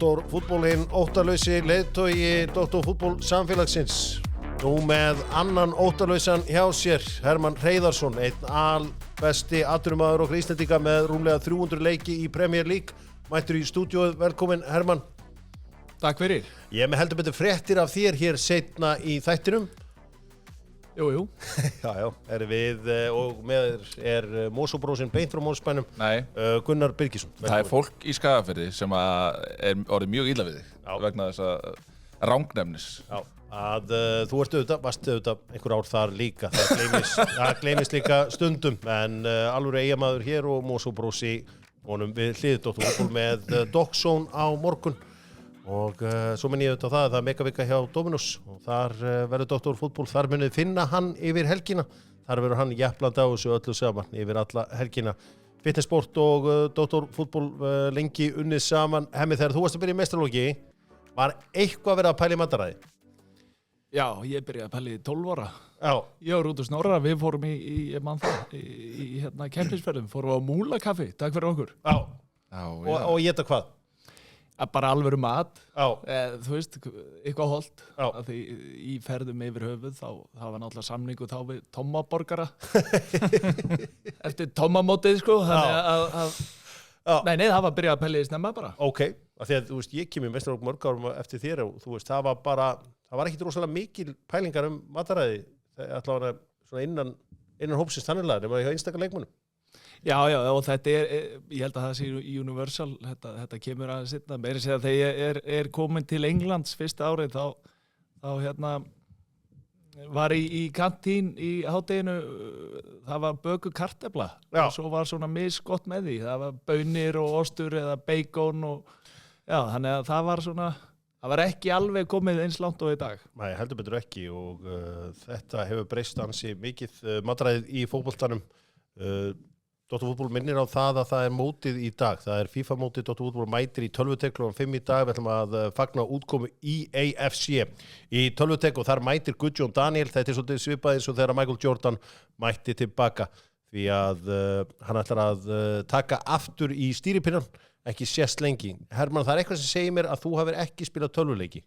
Doktor Fútbolinn óttalausi leiðtogi Doktor Fútbol samfélagsins. Nú með annan óttalausan hjá sér, Hermann Hreiðarsson, einn albesti atvinnumaður okkar Íslendinga með rúmlega 300 leiki í Premier League. Mættur í stúdíóið, velkomin Hermann. Takk fyrir. Ég er með heldur betur fréttir af þér hér seinna í þættinum. Jú. Já, erum við og með Mosóbrósin beint frá Mosbænum. Nei. Gunnar Birgisson. Það fólk í Skagafirði sem er orðið mjög illa við þig vegna þess að rangnefnis. Já, að þú varst auðvitað einhver ár þar líka. Það gleymist líka stundum, en alveg eigamaður hér og Mosóbrósi honum við hlið Doktor Fútbol með Dogsón á morgun. Og svo minn ég auðvitað það er megavika hjá Dominus og þar verður Doktor Fútbol, þar munið finna hann yfir helgina. Þar verður hann jafnlandi á þessu öllu saman yfir alla helgina. Fitnessport og Doktor Fútbol lengi unnið saman. Hemmi, þegar þú varst að byrja í meistaralogi, var eitthvað verið að pæla í mataræði? Já, ég byrjaði að pæla í 12 ára. Já. Ég og Rútur Snorra, við fórum í kempinsferðum, fórum á Múlakaffi, takk fyrir okkur. Já. Já. Og éta hvað? Bara alvöru mat, þú veist, eitthvað holdt. Því í ferðum yfir höfuð, það var náttúrulega samningu þá við Tommaborgara. Eftir Tommamótið, sko. Nei, það var byrjað að pæla í snemma bara. Ok, af því að þú veist, ég kem í meistaralog mörg árum eftir þér og þú veist, það var ekkit rosalega mikil pælingar mataræði, allavega svona innan hópsins þannilega, nema hjá einstakar leikmönnum. Já, og þetta ég held að það sé universal, þetta kemur aðeins seinna. Meira segja þegar ég er komin til Englands fyrsta árið, þá var í kantín í hádeginu, það var bökuð kartöfla og svo var svona misgott með því. Það var baunir og ostur eða bacon og þannig að það var ekki alveg komið eins langt og í dag. Nei, heldur betur ekki og þetta hefur breyst ansi mikið mataræðið í fótboltanum. Doktor Fútbol minnir á það að það er mótið í dag. Það er FIFA-mótið, Doktor Fútbol mætir í tölvutek klukkan 5 í dag. Við ætlum að fagna útkomu EAFC í tölvutek og þar mætir Guðjón Daniel. Þetta er svolítið svipað eins og þegar Michael Jordan mætti tilbaka því að hann ætlar að taka aftur í stýripinnan, ekki sést lengi. Hermann, það er eitthvað sem segir mér að þú hafir ekki spilað tölvuleiki.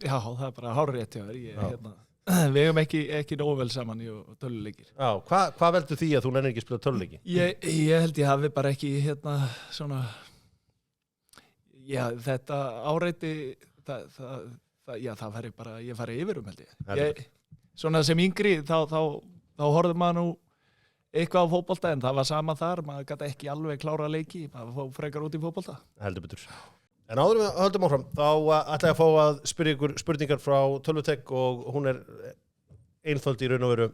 Já, það er bara hárrétt hjá þér. Við hefum ekki nógu vel saman í tölvuleikir. Já, hvað veldur því að þú nennir ekki að spila tölvuleiki? Ég held ég hafi bara ekki svona þetta áreiti það færi bara ég færi yfir held ég. Svona sem yngri þá horfði maður nú eitthvað á fótbolta en það var sama þar, maður gat ekki alveg klára leiki, maður fór frekar út í fótbolta. Heldur betur. En áður við höldum áfram, þá ætla ég að fá að spyrja ykkur spurningar frá Tölvutek og hún er einföld í raun og veru.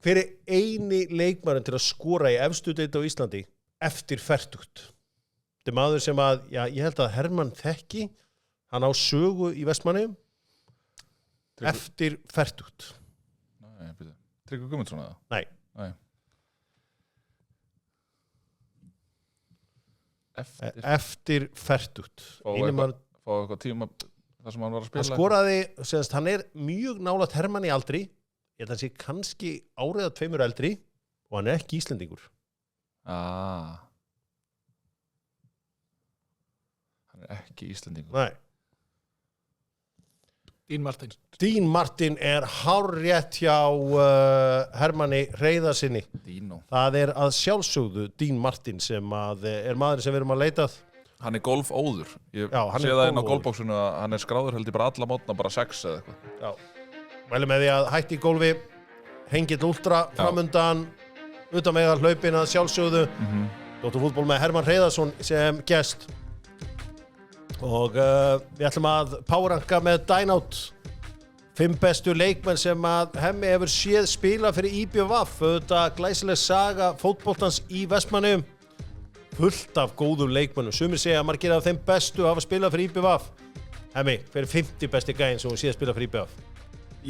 Hver er eini leikmaðurinn til að skora í efstu deild á Íslandi eftir fertugt? Þetta er maður sem að, ég held að Hermann þekki, hann á sögu í Vestmannaeyjum eftir fertugt. Nei, Tryggvi Guðmundsson eða? Nei. Eftir fertugt. Fá eitthvað tíma þar sem hann var að spila. Hann skoraði, hann er mjög nálægt Hermann í aldri, ég held að hann sé kannski árið að 2 eldri og hann er ekki Íslendingur. Hann er ekki Íslendingur. Nei. Dean Martin er hárrétt hjá Hermanni Hreiðarsinni. Dino. Það er að sjálfsögðu Dean Martin sem er maðurinn sem við erum að leita að. Hann er golfóður. Ég sé það inn á golfbóksinu að hann er skráður held ég bara alla mótna, bara 6 eða eitthvað. Já. Mælum með því að hætti í golfi, hengill últra framundan, utan með að hlaupin að sjálfsögðu. Doktor Fútbol með Hermann Hreiðarsson sem gest. Og við ætlum að powerranka með Dynout 5 bestu leikmenn sem að Hemmi hefur séð spila fyrir IBVF, auðvitað glæsileg saga fótboltans í Vestmannaeyjum, fullt af góðum leikmennum. Sumir segja að margir af þeim bestu hafa spilað fyrir IBVF. Hemmi, hver er 50 besti gæinn sem þú séð spila fyrir IBVF?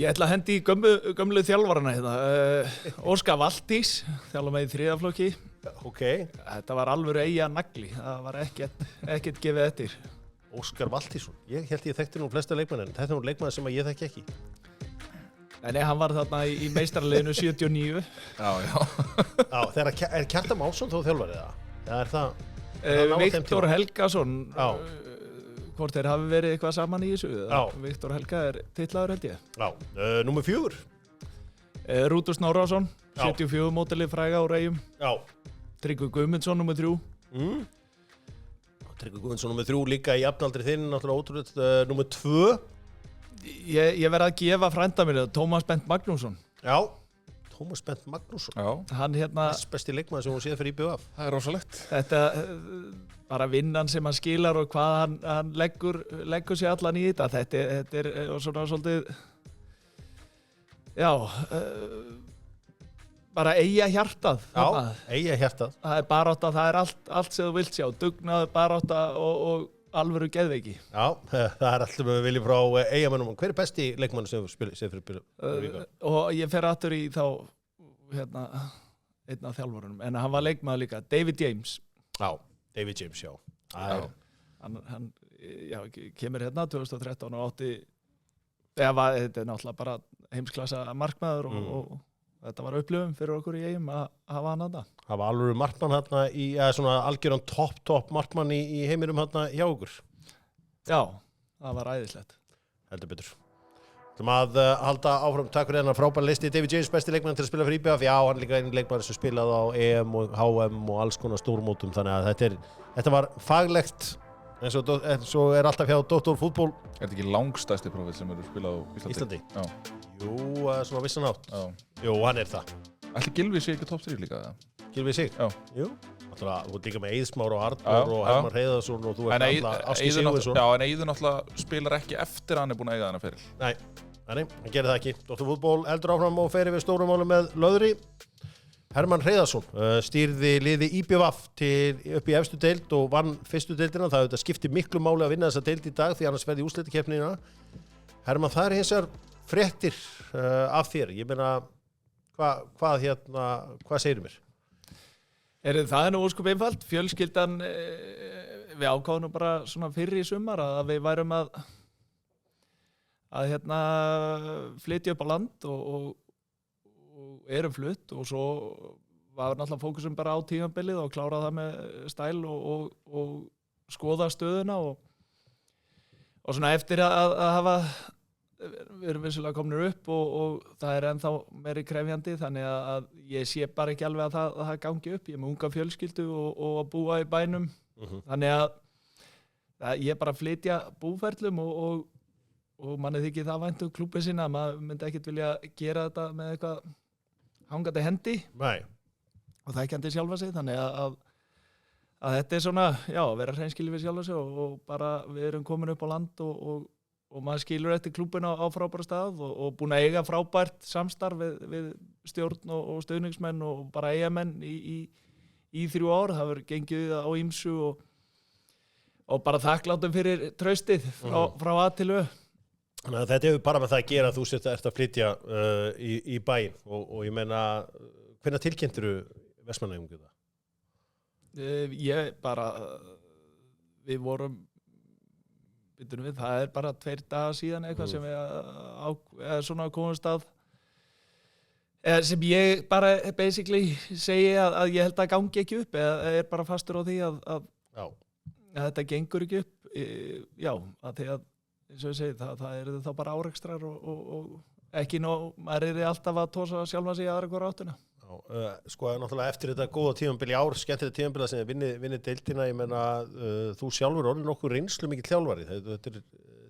Ég ætla að hendi í gömlu þjálfarana hérna. Óskar Valdís, þjálfa með í 3. flokki. Ok. Þetta var alvöru eiga nagli, það var ekkert gefið eftir. Óskar Valtísson, ég held ég þekkti nú flesta leikmenn en þetta er nú leikmenn sem ég þekki ekki. Nei, hann var þarna í meistaraliðinu 79. Já, þegar er Kjartan Málsson þó þjálfari það? Það er það. Viktor Helgason hvort þeir hafi verið eitthvað saman í þessu. Viktor Helga titlaður held ég. Já, númer 4. Rútur Snorrason, 74 mótilið fræga úr Eyjum. Já. Tryggvi Guðmundsson, númer 3. Tryggvi Guðmundsson, númer 3, líka í jafnaldri þinn, náttúrulega ótrúlega. Númer 2. Ég verði að gefa frænda mér það, Tómas Bent Magnússon. Já, Tómas Bent Magnússon. Já. Hann besti leikmaður sem hún séð fyrir IBVF. Það rosalegt. Þetta, bara vinnan sem hann skilar og hvað hann leggur sig allan í þetta. Þetta svona svolítið, já, bara eiga hjartað. Já, eiga hjartað. Það barátta, það allt sem þú vilt sjá. Dugnaður, barátta og alvöru geðveiki. Já, það alltaf við viljum frá Eyjamönnum. Hver besti leikmann sem þú séð fyrir IBVF? Og ég fer aftur í þá, einn af þjálfurunum, en hann var leikmaður líka, David James. Já, David James, já. Hann kemur 2013 og átti, þetta náttúrulega bara heimsklassa markmaður og þetta var upplifun fyrir okkur í Eyjum að hafa hann þarna. Það var alveg markmann þarna svona algjöran topp markmann í heiminum þarna hjá okkur. Já, það var æðislegt. Heldur betur. Þannig að halda áfram, takk fyrir hennar frábæra listi. David James, besti leikmann til að spila fyrir IBVF. Já, hann líka einn leikmann sem spilaði á EM og HM og alls konar stórmótum. Þannig að þetta var faglegt, eins og alltaf hjá Dr. Fútból. Þetta ekki langstæsti prófið sem eru spilað á Íslandi? Já. Jú, svona vissan átt. Jú, hann það. Ætli Gylfi sé ekki topp 3 líka? Gylfi sig? Já. Jú. Þú ert líka með Eiðsmár og Arnór og Hermann Hreiðarsson og þú ert alltaf Áski Sigurðsson. Já, en Eiður náttúrulega spilar ekki eftir að hann búinn að eiga þennan feril. Nei, hann gerir það ekki. Dr. Fútból heldur áfram og fer yfir stórum málum með Löðri. Hermann Hreiðarsson stýrði liði IBVF upp í efstu deild og vann fyrstu deildina. Það skipti miklu máli að vinna þessa deild í dag því annars verði úrslitakeppnina. Hermann, það hins vegar fréttir af þér. Ég meina, hvað segirðu mér? Það nú óskup einfalt. Fjölskyldan, við ákváðum bara svona fyrr í sumar að við værum að flytja upp á land og erum flutt og svo var náttúrulega fókusum bara á tímabilið og klára það með stæl og skoða stöðuna og svona eftir að hafa við erum vissulega komnir upp og það ennþá meiri krefjandi þannig að ég sé bara ekki alveg að það gangi upp. Ég er með unga fjölskyldu og að búa í bænum þannig að ég bara flytja búferlum og manni þykir það vænt klúbbinn sinna að maður myndi ekkert vilja gera þetta með eitthvað hangandi hendi. Nei. Og það ekki sjálfa sig þannig að þetta svona, já, vera hreinskilið við sjálfa sig og bara við erum komin upp á land og maður skilur eftir klúbbinn á frábæra stað og búin að eiga frábært samstarf við stjórn og stuðningsmenn og bara eigamenn í 3 ár. Það hefur gengið á ýmsu og bara þakklátum fyrir traustið frá A til Ö. Þannig að þetta hefur bara með það að gera að þú ert að flytja í bæinn og ég meina, hvenær tilkynntirðu Vestmannaeyingum þetta? Ég bara, við vorum, það bara 2 dagar síðan eitthvað sem við svona komumst að, sem ég bara basically segi að ég held að gangi ekki upp eða er bara fastur á því að þetta gengur ekki upp, já, að því að eins og ég segi, það eru þá bara árekstrar og ekki maður er alltaf að tósa sjálfa sig í aðra hvora áttina. Sko, náttúrulega eftir þetta góða tímabil í ár, skemmtilega tímabil sem vinni deildina, ég meina, þú sjálfur orðin nokkuð reynslu mikill þjálfari. Þetta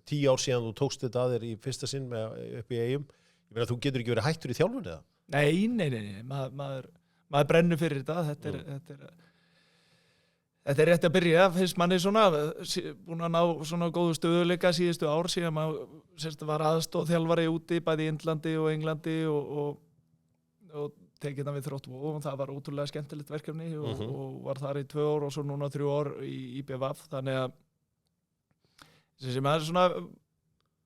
10 ár síðan þú tókst þetta að þér í fyrsta sinn upp í Eyjum. Ég meina, þú getur ekki verið hættur í þjálfun eða? Nei, maður brennur fyrir þetta, Þetta rétt að byrja, finnst manni svona, búin að ná svona góðu stöðuleika síðustu ár síðan maður var aðstóð þjálfari úti, bæði í Indlandi og Englandi og tekið það við Þróttvó og það var ótrúlega skemmtilegt verkefni og var þar í 2 ár og svo núna 3 ár í IBVF, þannig að sem er svona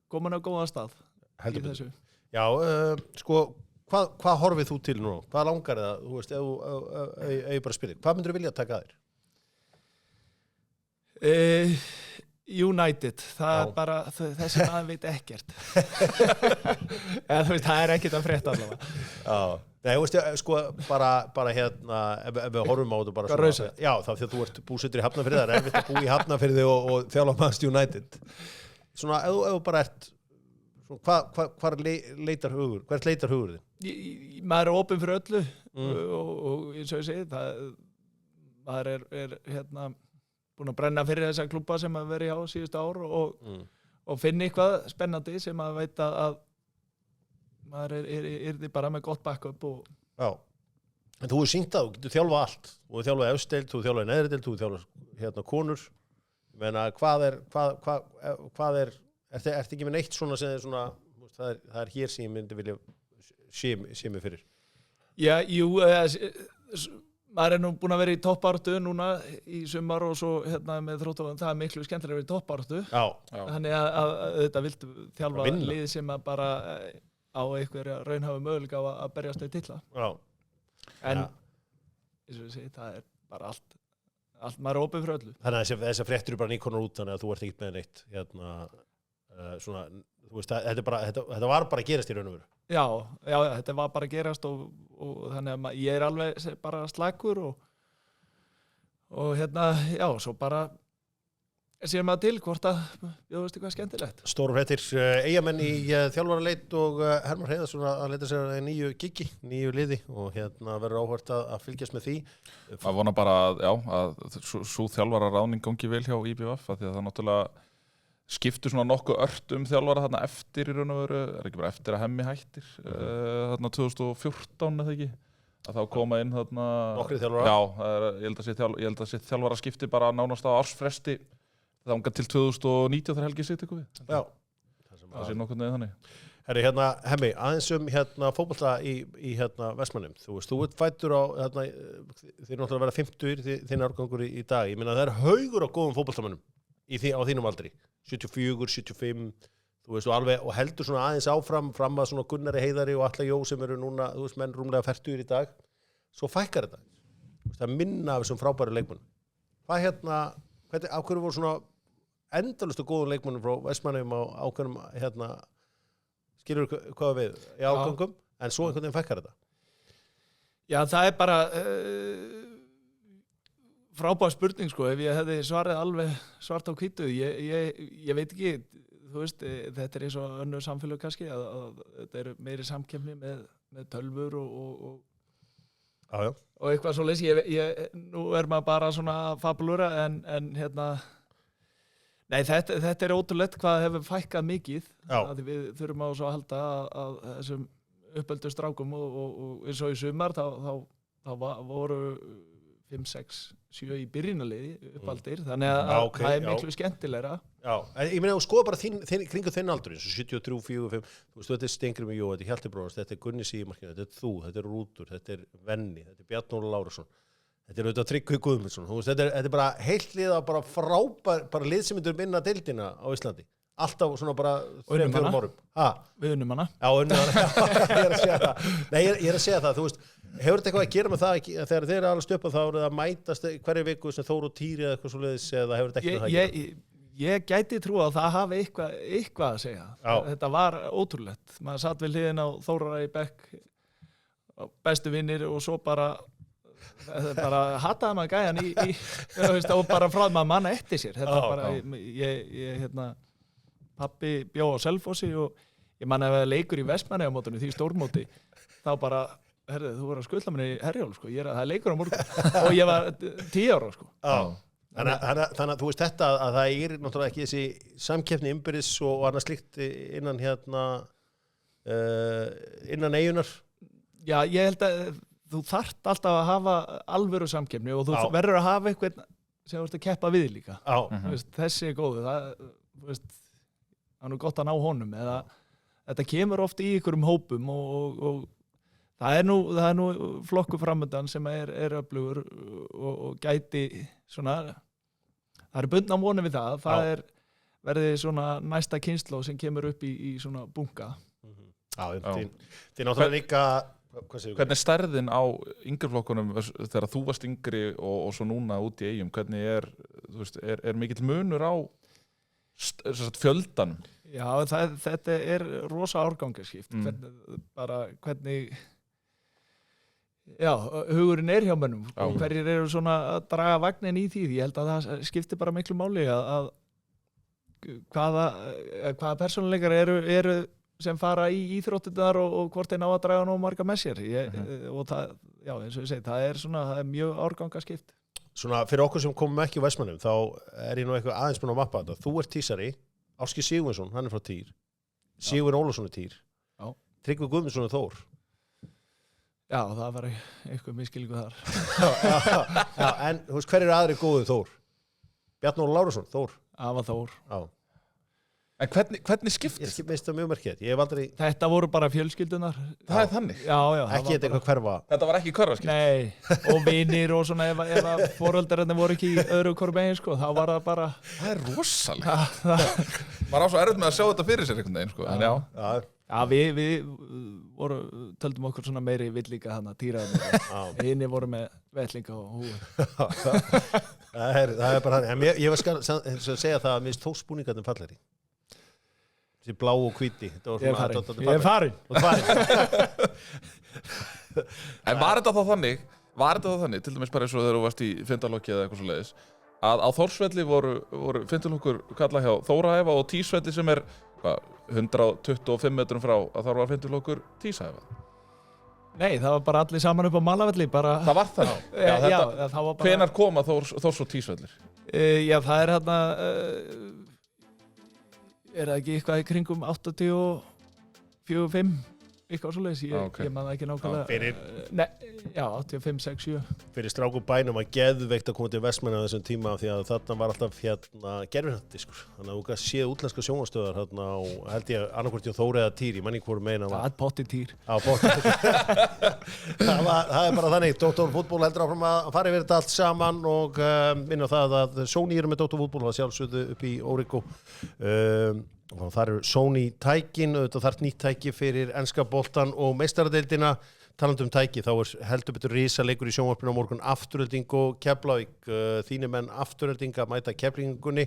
komin á góðan stað í þessu. Já, sko, hvað horfið þú til nú? Hvað langar það, þú veist, ef ég bara spyrir, hvað myndir þú vilja taka að þér? United, það er bara þessi maður veit ekkert eða þú veist, það er ekkert að frétta allavega. Já, nei, þú veist, sko, bara hérna, ef við horfum á þetta bara svona, já, þá því að þú ert búsettur í Hafnarfirði, það er erfitt að búa í Hafnarfirði og þjálfa Manchester United. Svona, ef þú bara ert, hvar leitar hugur, hvert leitar hugur þinn? Maður er opinn fyrir öllu og eins og ég segi, maður er hérna búin að brenna fyrir þessa klúbba sem að vera hjá síðustu ár og finna eitthvað spennandi sem að veit að maður er bara með gott backup og... Já, en þú hefur sýnt það, þú getur þjálfað allt. Þú hefur þjálfað efstdeild, þú hefur þjálfað neðrideild, þú hefur þjálfað hérna konur. Ég meina, hvað er ertu ekki með neitt svona sem er svona, það er hér sem ég myndi vilja sé mig fyrir? Já, jú, maður er nú búin að vera í toppáratu núna í sumar og svo hérna með Þróttöfum, það er miklu skemmtilega að vera í toppáratu. Já. Þannig að þetta viltu þjálfa lið sem að bara á einhverja raunhafi möguleika á að berjast við titla. Já. En eins og ég segi, það er bara allt maður er opið fyrir öllu. Þannig að þessar fréttur eru bara nýkonar út, þannig að þú ert ekkert með neitt hérna svona, þú veist, þetta var bara að gerast í raun og veru. Já, þetta var bara að gerast og þannig að ég er alveg bara slakur og hérna, já, svo bara sér maður til hvort að bjóðast eitthvað skemmtilegt. Stóru fréttir, Eyjamenn í þjálfaraleit og Hermann Hreiðarsson að leita sér nýju giggi, nýju liði og hérna verður áhvert að fylgjast með því. Að vona bara, að svo þjálfararáðning gangi vel hjá IBVF, af því að það náttúrulega skiptu svona nokkuð ört þjálfara þarna eftir í raun og veru, ekki bara eftir að Hemmi hættir, þarna 2014 eða ekki, að þá koma inn þarna... Nokkri þjálfara? Já, ég held að sé þjálfara skipti bara nánast á ársfresti þangað til 2019 þegar Helgi sitt eitthvað við. Já. Það sé nokkuð neðið þannig. Herri, hérna, Hemmi, aðeins hérna fótbolta í hérna Vestmannum. Þú veist, þú ert fæddur á, hérna, þið náttúrulega að vera 50 þinn árgangur í dag. Ég meina, það er haugur á góðum fótboltamönnum á þínum aldri. 74, 75, þú veist, og alveg, og heldur svona aðeins áfram að svona Gunnari Heiðari og Atla Jó sem eru núna, þú veist, menn rúmlega 40 í dag. Svo fækkar þetta. Það er minna af þessum frábæru leikmönnum. Hvað hérna, á hverju voru svona endalastu góðum leikmönnum frá Vestmannum á ákveðnum, hérna, skilur hvað við, í ágangum, en svo einhvern veginn fækkar þetta. Já, það er bara frábær spurning, sko, ef ég hefði svarið alveg svart á hvítu, ég veit ekki, þú veist, þetta er eins og önnur samfélög kannski, að þetta eru meiri samkeppni með tölvur og eitthvað svoleiðis, nú er maður bara svona fabulura, en hérna, nei, þetta er ótrúlegt hvað hefur fækkað mikið, að við þurfum á svo að halda að þessum uppöldu strákum og eins og í sumar, þá voru 5, 6, 7 í byrjunarliði uppaldir, þannig að það er miklu skemmtilegra. Já, en ég meina, skoða bara kringu þinn aldur, eins og 73, 44, 5, þú veist, þetta er Steingrímur Jó, þetta er Hjalti Bróðars, þetta er Gunni Sigurmarkinu, þetta er þú, þetta er Rútur, þetta er Venni, þetta er Bjarni Óla Lárusson, þetta er auðvitað Tryggvi Guðmundsson, þú veist, þetta er bara heilt lið að bara frábær, bara lið sem myndur vinna deildina á Íslandi. Alltaf svona bara 3-4 árum. Við unnum hana. Já, unnum hana. Ég er að segja það. Nei, ég er að segja það, þú veist, hefur þetta eitthvað að gera með það þegar þeir eru alveg stöpað þá eru það að mætast hverju viku sem Þór og Týri eða eitthvað svoleiðis eða hefur þetta ekki með það að gera? Ég gæti trúa að það hafi eitthvað að segja. Þetta var ótrúlegt. Maður satt við hliðina á Þórara í bekk, bestu vinnir og svo bara hataði maður gæjan og bara frá maður manna eftir sér. Þetta bara, hérna, pappi bjó á Selfossi og ég man ef það leikur í Vestmannaeyjamótinu því stórmóti, þá bara, herðu, þú voru að skuldla minni í Herjólf, sko, það er leikur á morgun og ég var 10 ára, sko. Þannig að þú veist þetta að það er náttúrulega ekki þessi samkeppni innbyrðis og annað slíkt innan hérna innan eyjunar. Já, ég held að þú þarft alltaf að hafa alvöru samkeppni og þú verður að hafa eitthvað sem þú ert að keppa við líka. Þessi er góðu, það er nú gott að ná honum eða þetta kemur oft í einhverjum hópum og það er nú flokku framöndan sem er öflugur og gæti svona, það er bundna vonir við það verði svona næsta kynslóð sem kemur upp í svona bunga. Þið náttúrulega líka, hvernig er stærðin á yngri flokkunum þegar þú varst yngri og svo núna út í Eyjum, hvernig er mikill munur á fjöldanum. Já, þetta rosa árgangaskipt. Hvernig hugurinn hjá mönnum og hverjir eru svona að draga vagnin í því. Ég held að það skiptir bara miklu máli að hvaða persónuleikar eru sem fara í íþróttirnar og hvort þeir ná að draga nóg marga með sér. Og það, eins og ég segi, það er mjög árgangaskipt. Svona fyrir okkur sem komum ekki í Vestmannum, þá ég nú eitthvað aðeins búin að mappa þetta. Þú ert tísari, Áski Sigurvinsson, hann frá Týr. Sigurvin Ólafsson Týr. Tryggvi Guðmundsson Þór. Já, það var eitthvað miskilningu þar. Já, en þú veist, hver aðri góðu Þór? Bjarni Óla Lárusson, Þór. Það var Þór. Já. En hvernig skiptist? Ég veist það mjög merkilegt. Ég hef aldrei... Þetta voru bara fjölskyldunar. Það þannig? Já. Ekki þetta eitthvað hverfa. Þetta var ekki hverfaskipt? Nei, og vinir og svona ef foreldrarnir voru ekki í öðru hvoru megin, sko, þá var það bara... Það rosalega. Maður á svo erfitt með að sjá þetta fyrir sér einhvern veginn, sko. En já. Já, við töldum okkur svona meiri villíka þarna, Týraðarnir. Hinni voru með vellinga og húi. Það bara hann. Ég var að segja það að minnst þósbúningarnir falleri. Þessi blá og hvíti. Ég er farin. En var þetta þá þannig, til dæmis bara eins og þegar þú varst í Fyndalokki eða eitthvað svo leiðis, að á Þórsvelli voru Fyndalokkur kalla hjá Þórahæfa og Týsvelli sem 125 metrum frá að þar var Fyndalokkur Týsahæfa? Nei, það var bara allir saman upp á Malavelli. Það var þannig? Já, það var bara... Hvenær koma Þórs og Týsvellir? Já, það hérna... það ekki eitthvað í kringum 84-5, eitthvað svoleiðis, ég man það ekki nákvæmlega. Já, 85, 6, 7. Fyrir strákum bænum að geðveikt að koma til Vestmanna á þessum tíma því að þarna var alltaf gerfinhættdiskur. Þannig að þú gæti séð útlenska sjónvarsstöðar þarna á, held ég, annarkvort hjá Þóri eða Týr, ég man ekki hvort meina. Það er potti Týr. Já, potti. Það bara þannig, Dr. Fútból heldur áfram að fara yfir þetta allt saman og minna það að Sony eru með Dr. Fútból, það sjálfsögðu upp í Órigó. Og þar eru Sony tækin, auðvitað þarf nýtt tæki fyrir enska boltan og meistaradeildina. Talandi tæki, þá heldur betur risaleikur í sjónvarpinu á morgun, Afturelding og Keflavík. Þínir menn Afturelding að mæta Keflvíkingunni.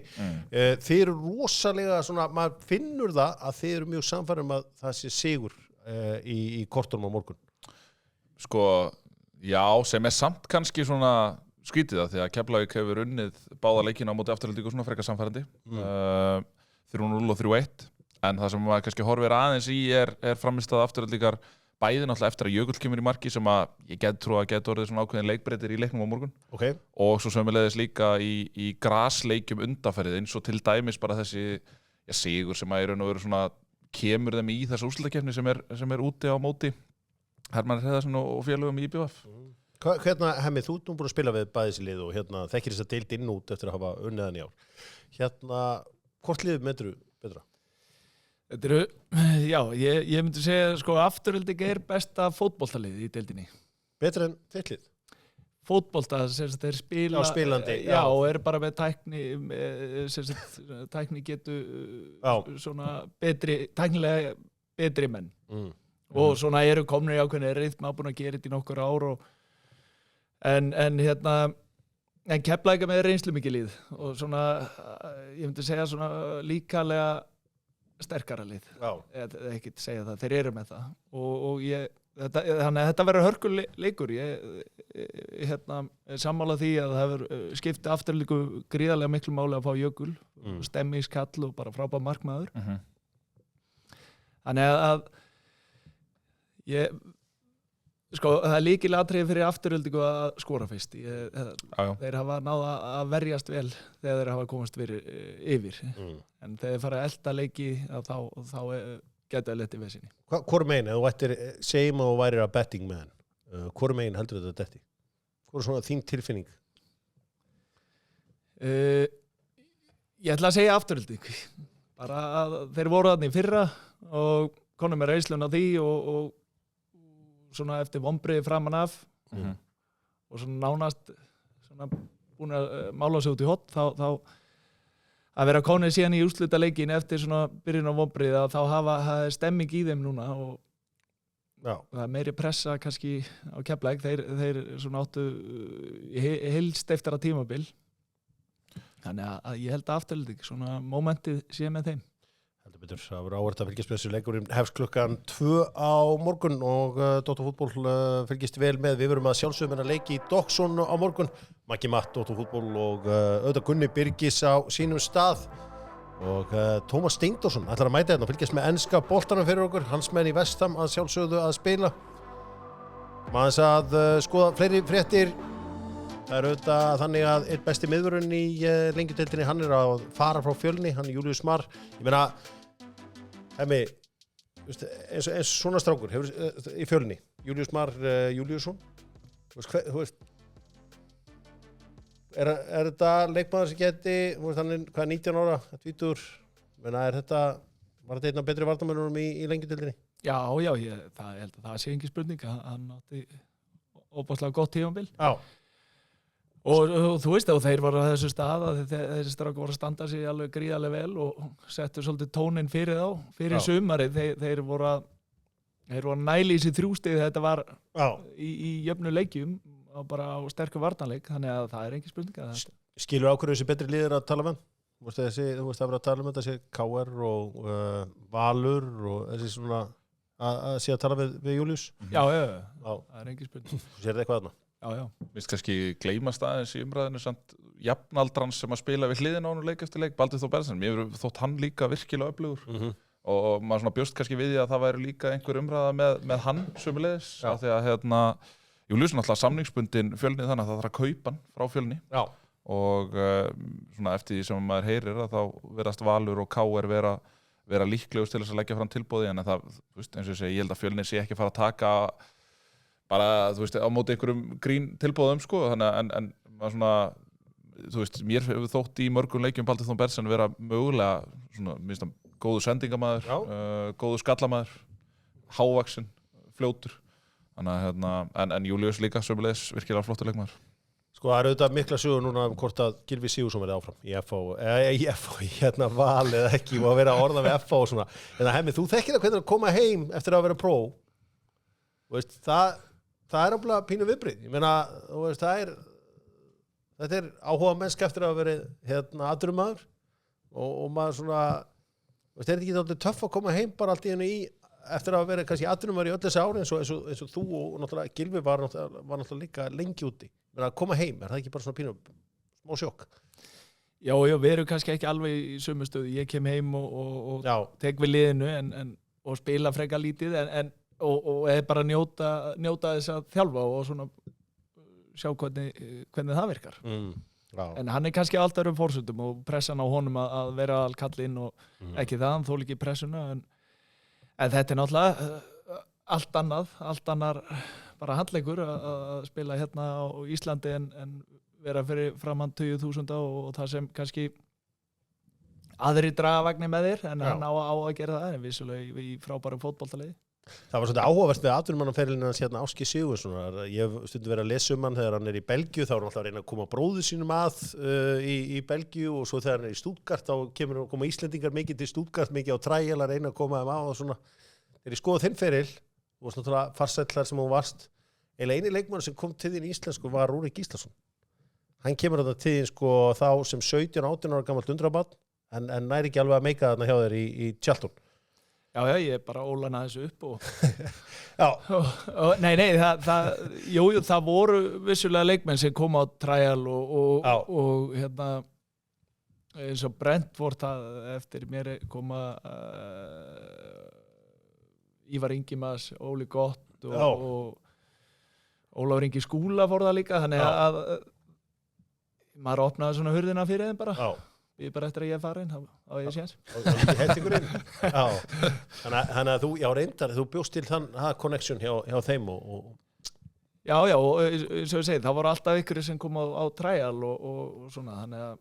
Þið eru rosalega, svona, maður finnur það að þið eru mjög samfærum að það sé sigur í kortunum á morgun. Sko, já, sem samt kannski svona skrítið það, því að Keflavík hefur unnið báða leikina á móti Afturelding og svona frekar samfærandi. 3-0 og 3-1, en það sem maður kannski horfir aðeins í framistað Aftureldingar bæði náttúrulega eftir að Jökull kemur í marki sem að ég get trú að geta orðið svona ákveðin leikbreytir í leiknum á morgun. Og svo sömuleiðis líka í grasleikjum undanferðið eins og til dæmis bara þessi sigur sem að í raun og veru svona kemur þeim í þessu úrslitakeppni sem úti á móti Hermann Hreiðarsson og félögum í IBVF. Hemmi, þú ert nú búin að spila við bæði þessi lið og þekkir þess að deild inn út eftir að hafa unnið hann í ár. Hvort liðið metur betra? Þetta eru, já, ég myndi segja, sko, Afturelding besta fótboltalið í deildinni. Betra en þitt lið? Fótbolta, sem sagt, þeir spila... Já, spilandi. Já, og bara með tækni, sem sagt, tækni getur svona tæknilega betri menn. Og svona eru komnir í ákveðinni rytma, búin að gera þetta í nokkur ár En Keflavík með reynslu mikið lið og svona, ég myndi segja svona líkalega sterkara lið. Ekki segja það, þeir eru með það. Þannig að þetta verður hörkuleikur. Ég sammála því að það hefur skipti Aftureldingu gríðarlega miklu máli að fá Jökul, stemmingskall og bara frábær markmaður. Þannig að sko, það er lykilatriði fyrir Aftureldingu að skora fyrst. Þeir hafa náð að verjast vel þegar þeir hafa komast yfir. En þegar þeir fara að elda leiki þá geta það letið vesinni. Hvor megin, ef þú ættir segjum og værir að betting man, hvor megin heldur þetta detti? Hvor er svona þín tilfinning? Ég ætla að segja Afturelding. Bara að þeir voru þarna í fyrra og konum með reynslun á því og svona eftir vonbrigði framan af og svona nánast svona búin að mála sig út í hott þá að vera konið síðan í úrslitaleikin eftir svona byrjun á vonbrigði þá það er stemming í þeim núna og það er meiri pressa kannski á Keflavík þeir svona áttu helst eftir að tímabil þannig að ég held að afturlík svona momentið sé með þeim. Heldur betur, það verður áhvert að fylgjast með þessu leikurinn hefst klukkan 2 á morgun og Dóttarfútból fylgist vel með. Við verum að sjálfsögum að leiki í Docksson á morgun. Maggi Matt, Dóttarfútból og auðvitað Gunni Birgis á sínum stað. Og Tómas Steindórsson ætlar að mæta hérna og fylgjast með enska boltanum fyrir okkur. Hans menn í West Ham að sjálfsögðu að spila. Maður að skoða fleiri fréttir. Það auðvitað þannig að einn besti miðvörun í lengjudeildinni, hann að fara frá Fjölni, hann Júlíus Mar. Ég meina, Hemmi, eins svona strákur hefur, í Fjölni, Júlíus Mar Júlíusson, þú veist, er þetta leikmaður sem geti, hann hvað 19 ára, tvítugur, menna var þetta einn af betri varnarmönnunum í lengjudeildinni? Já, ég held að það sé engin spurning, hann átti óbúslega gott tímabil. Já. Og þú veist að þeir voru á þessu stað að þessi strákar voru að standa sig alveg gríðarlega vel og settu svolítið tóninn fyrir fyrir sumarið. Þeir voru að næla í sig 3 stig, þetta var í jöfnu leikjum bara á sterku varnarleik, þannig að það er engin spurning. Skilur ákveður þessi betri liðir að tala með? Þú veist að vera að tala með þessi KR og Valur og þessi svona að sé að tala við Júlíus? Já, það er engin spurning. Þú sér það eitthvað þarna? Já. Vist kannski gleymast aðeins í umræðinu samt jafnaldrans sem að spila við hliðina á honum leik eftir leik, Baldur Þór Berntsen. Mér hefur þótt hann líka virkilega öflugur og maður svona bjóst kannski við því að það væri líka einhver umræða með hann sömuleiðis af því að Júlíus náttúrulega samningsbundin Fjölni þannig að það þarf að kaupa hann frá Fjölni. Já. Og svona eftir því sem maður heyrir að þá verðast Valur og KR vera líklegust til þess að leggja fram tilboði, en það, þú veist, eins og ég segi, ég held að Fjölnir sé ekki að fara að taka bara, þú veist, á móti einhverjum grín tilboðum, sko, þannig en maður svona, þú veist, mér hefur þótt í mörgum leikjum Baldur Þór Berntsen vera mögulega svona, minnst hann, góður sendingamæður, góður skallamaður, hávaxinn, fljótur, þannig að, en Júlíus líka sömuleiðis virkilega flottur leikmaður. Sko, það auðvitað mikla sögur núna hvort að Gylfi Sigurðsson verði áfram í FH, Val eða ekki, og að vera að orða við FH og svona. En Hemmi, þú þekkir það hvernig að koma heim eftir að vera pró. Þú veist, það er ábúinlega pínu viðbrigði. Ég meina, þú veist, þetta er áhuga mennsk eftir að vera atvinnumaður og maður svona, þú veist, er þetta ekki þáttið töff að koma heim bara allt í hennu eftir að vera kannski atvinnumaður í öll þessi ári eins og þú og náttúrulega Gylfi var náttúrulega líka lengi úti. Að koma heim, er það ekki bara svona pínu smá sjokk? Já, við erum kannski ekki alveg í sömu stöðu. Ég kem heim og tek við liðinu og spila frekar lítið og er bara að njóta þess að þjálfa og svona sjá hvernig það virkar. En hann er kannski alltaf fórsöndum og pressan á honum að vera all kallinn og ekki það, hann þól ekki pressuna en þetta er náttúrulega allt annar bara handleikur að spila hérna á Íslandi en vera fyrir framann 20.000 og það sem kannski aðri draga vagnir með þér en hann á að gera það en vissulega í frábærum fótboltalegi. Það var svolítið áhugavert með atvinnumannaferilinn hans Áski Sigurðsson. Ég hef stundum verið að lesa hann þegar hann er í Belgíu, þá er hann alltaf að reyna að koma bróður sínum í Belgíu og svo þegar hann er í Stuttgart þá koma Íslendingar mikið til Stuttgart, mikið á Trial að reyna að koma þeim á og svona. Þegar ég skoða þinn feril og náttúrulega farsæll þar sem hún varst, eini leikmaður sem kom til þín í íslensku var Rúrik Gíslason. Hann kemur þetta til þín sko þá sem 17-18 ára gamalt undrabarn en næri ekki alveg að meika þarna hjá þér í Charlton. Já, ég bara ólana þessu upp og það voru vissulega leikmenn sem kom á Trial og eins og Brentford eftir mér koma Ívar Ingimas, Óli Gott og Ólafur Ingi Skúla fór það líka, þannig að maður opnaði svona hurðina fyrir þeim bara. Við bara eftir að ég fara inn, á ég séns. Og ekki hettingur inn. Þannig að þú, reyndar, þú bjóst til það connection hjá þeim og... Já, og eins og ég segi, það voru alltaf ykkur sem kom á Trial og svona, þannig að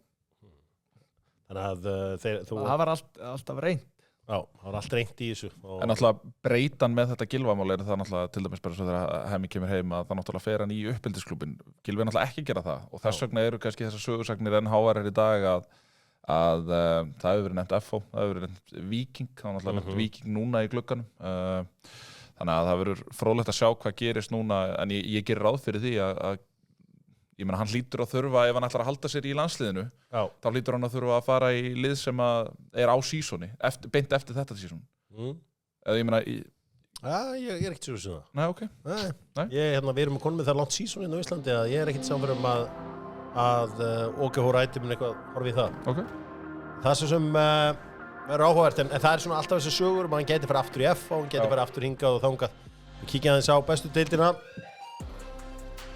það var alltaf reynd. Já, það var allt reynt í þessu. En náttúrulega breytan með þetta Gylfamál er það náttúrulega til dæmis bara svo þegar Hemmi kemur heim að það náttúrulega fer hann í uppeldisklúbbin. Gylfi er náttúrulega ekki að gera það og þess vegna eru kannski þessar sögursagnir NHR í dag að það hefur verið nefnt FH, það hefur verið nefnt Víking, það var náttúrulega nefnt Víking núna í glugganum. Þannig að það verður fróðlegt að sjá hvað gerist núna en ég gerir ráð fyrir því að ég meina hann hlýtur að þurfa ef hann ætlar að halda sér í landsliðinu Já. þá hlýtur hann að þurfa að fara í lið sem að er á sísoni, beint eftir þetta síson eða ég meina ég er ekkert svo sem það. Nei, ok. Nei. Við erum konum með það langt síson inn á Íslandi að ég er ekkert samfærum að OKH ræti mun eitthvað horfið í það. Ok. Það sem verður áhugavert, en það er svona alltaf þessi sögur, mann geti fara aftur í F og hann geti fara aftur hingað og þangað. Við kíkja aðeins á bestu deildina.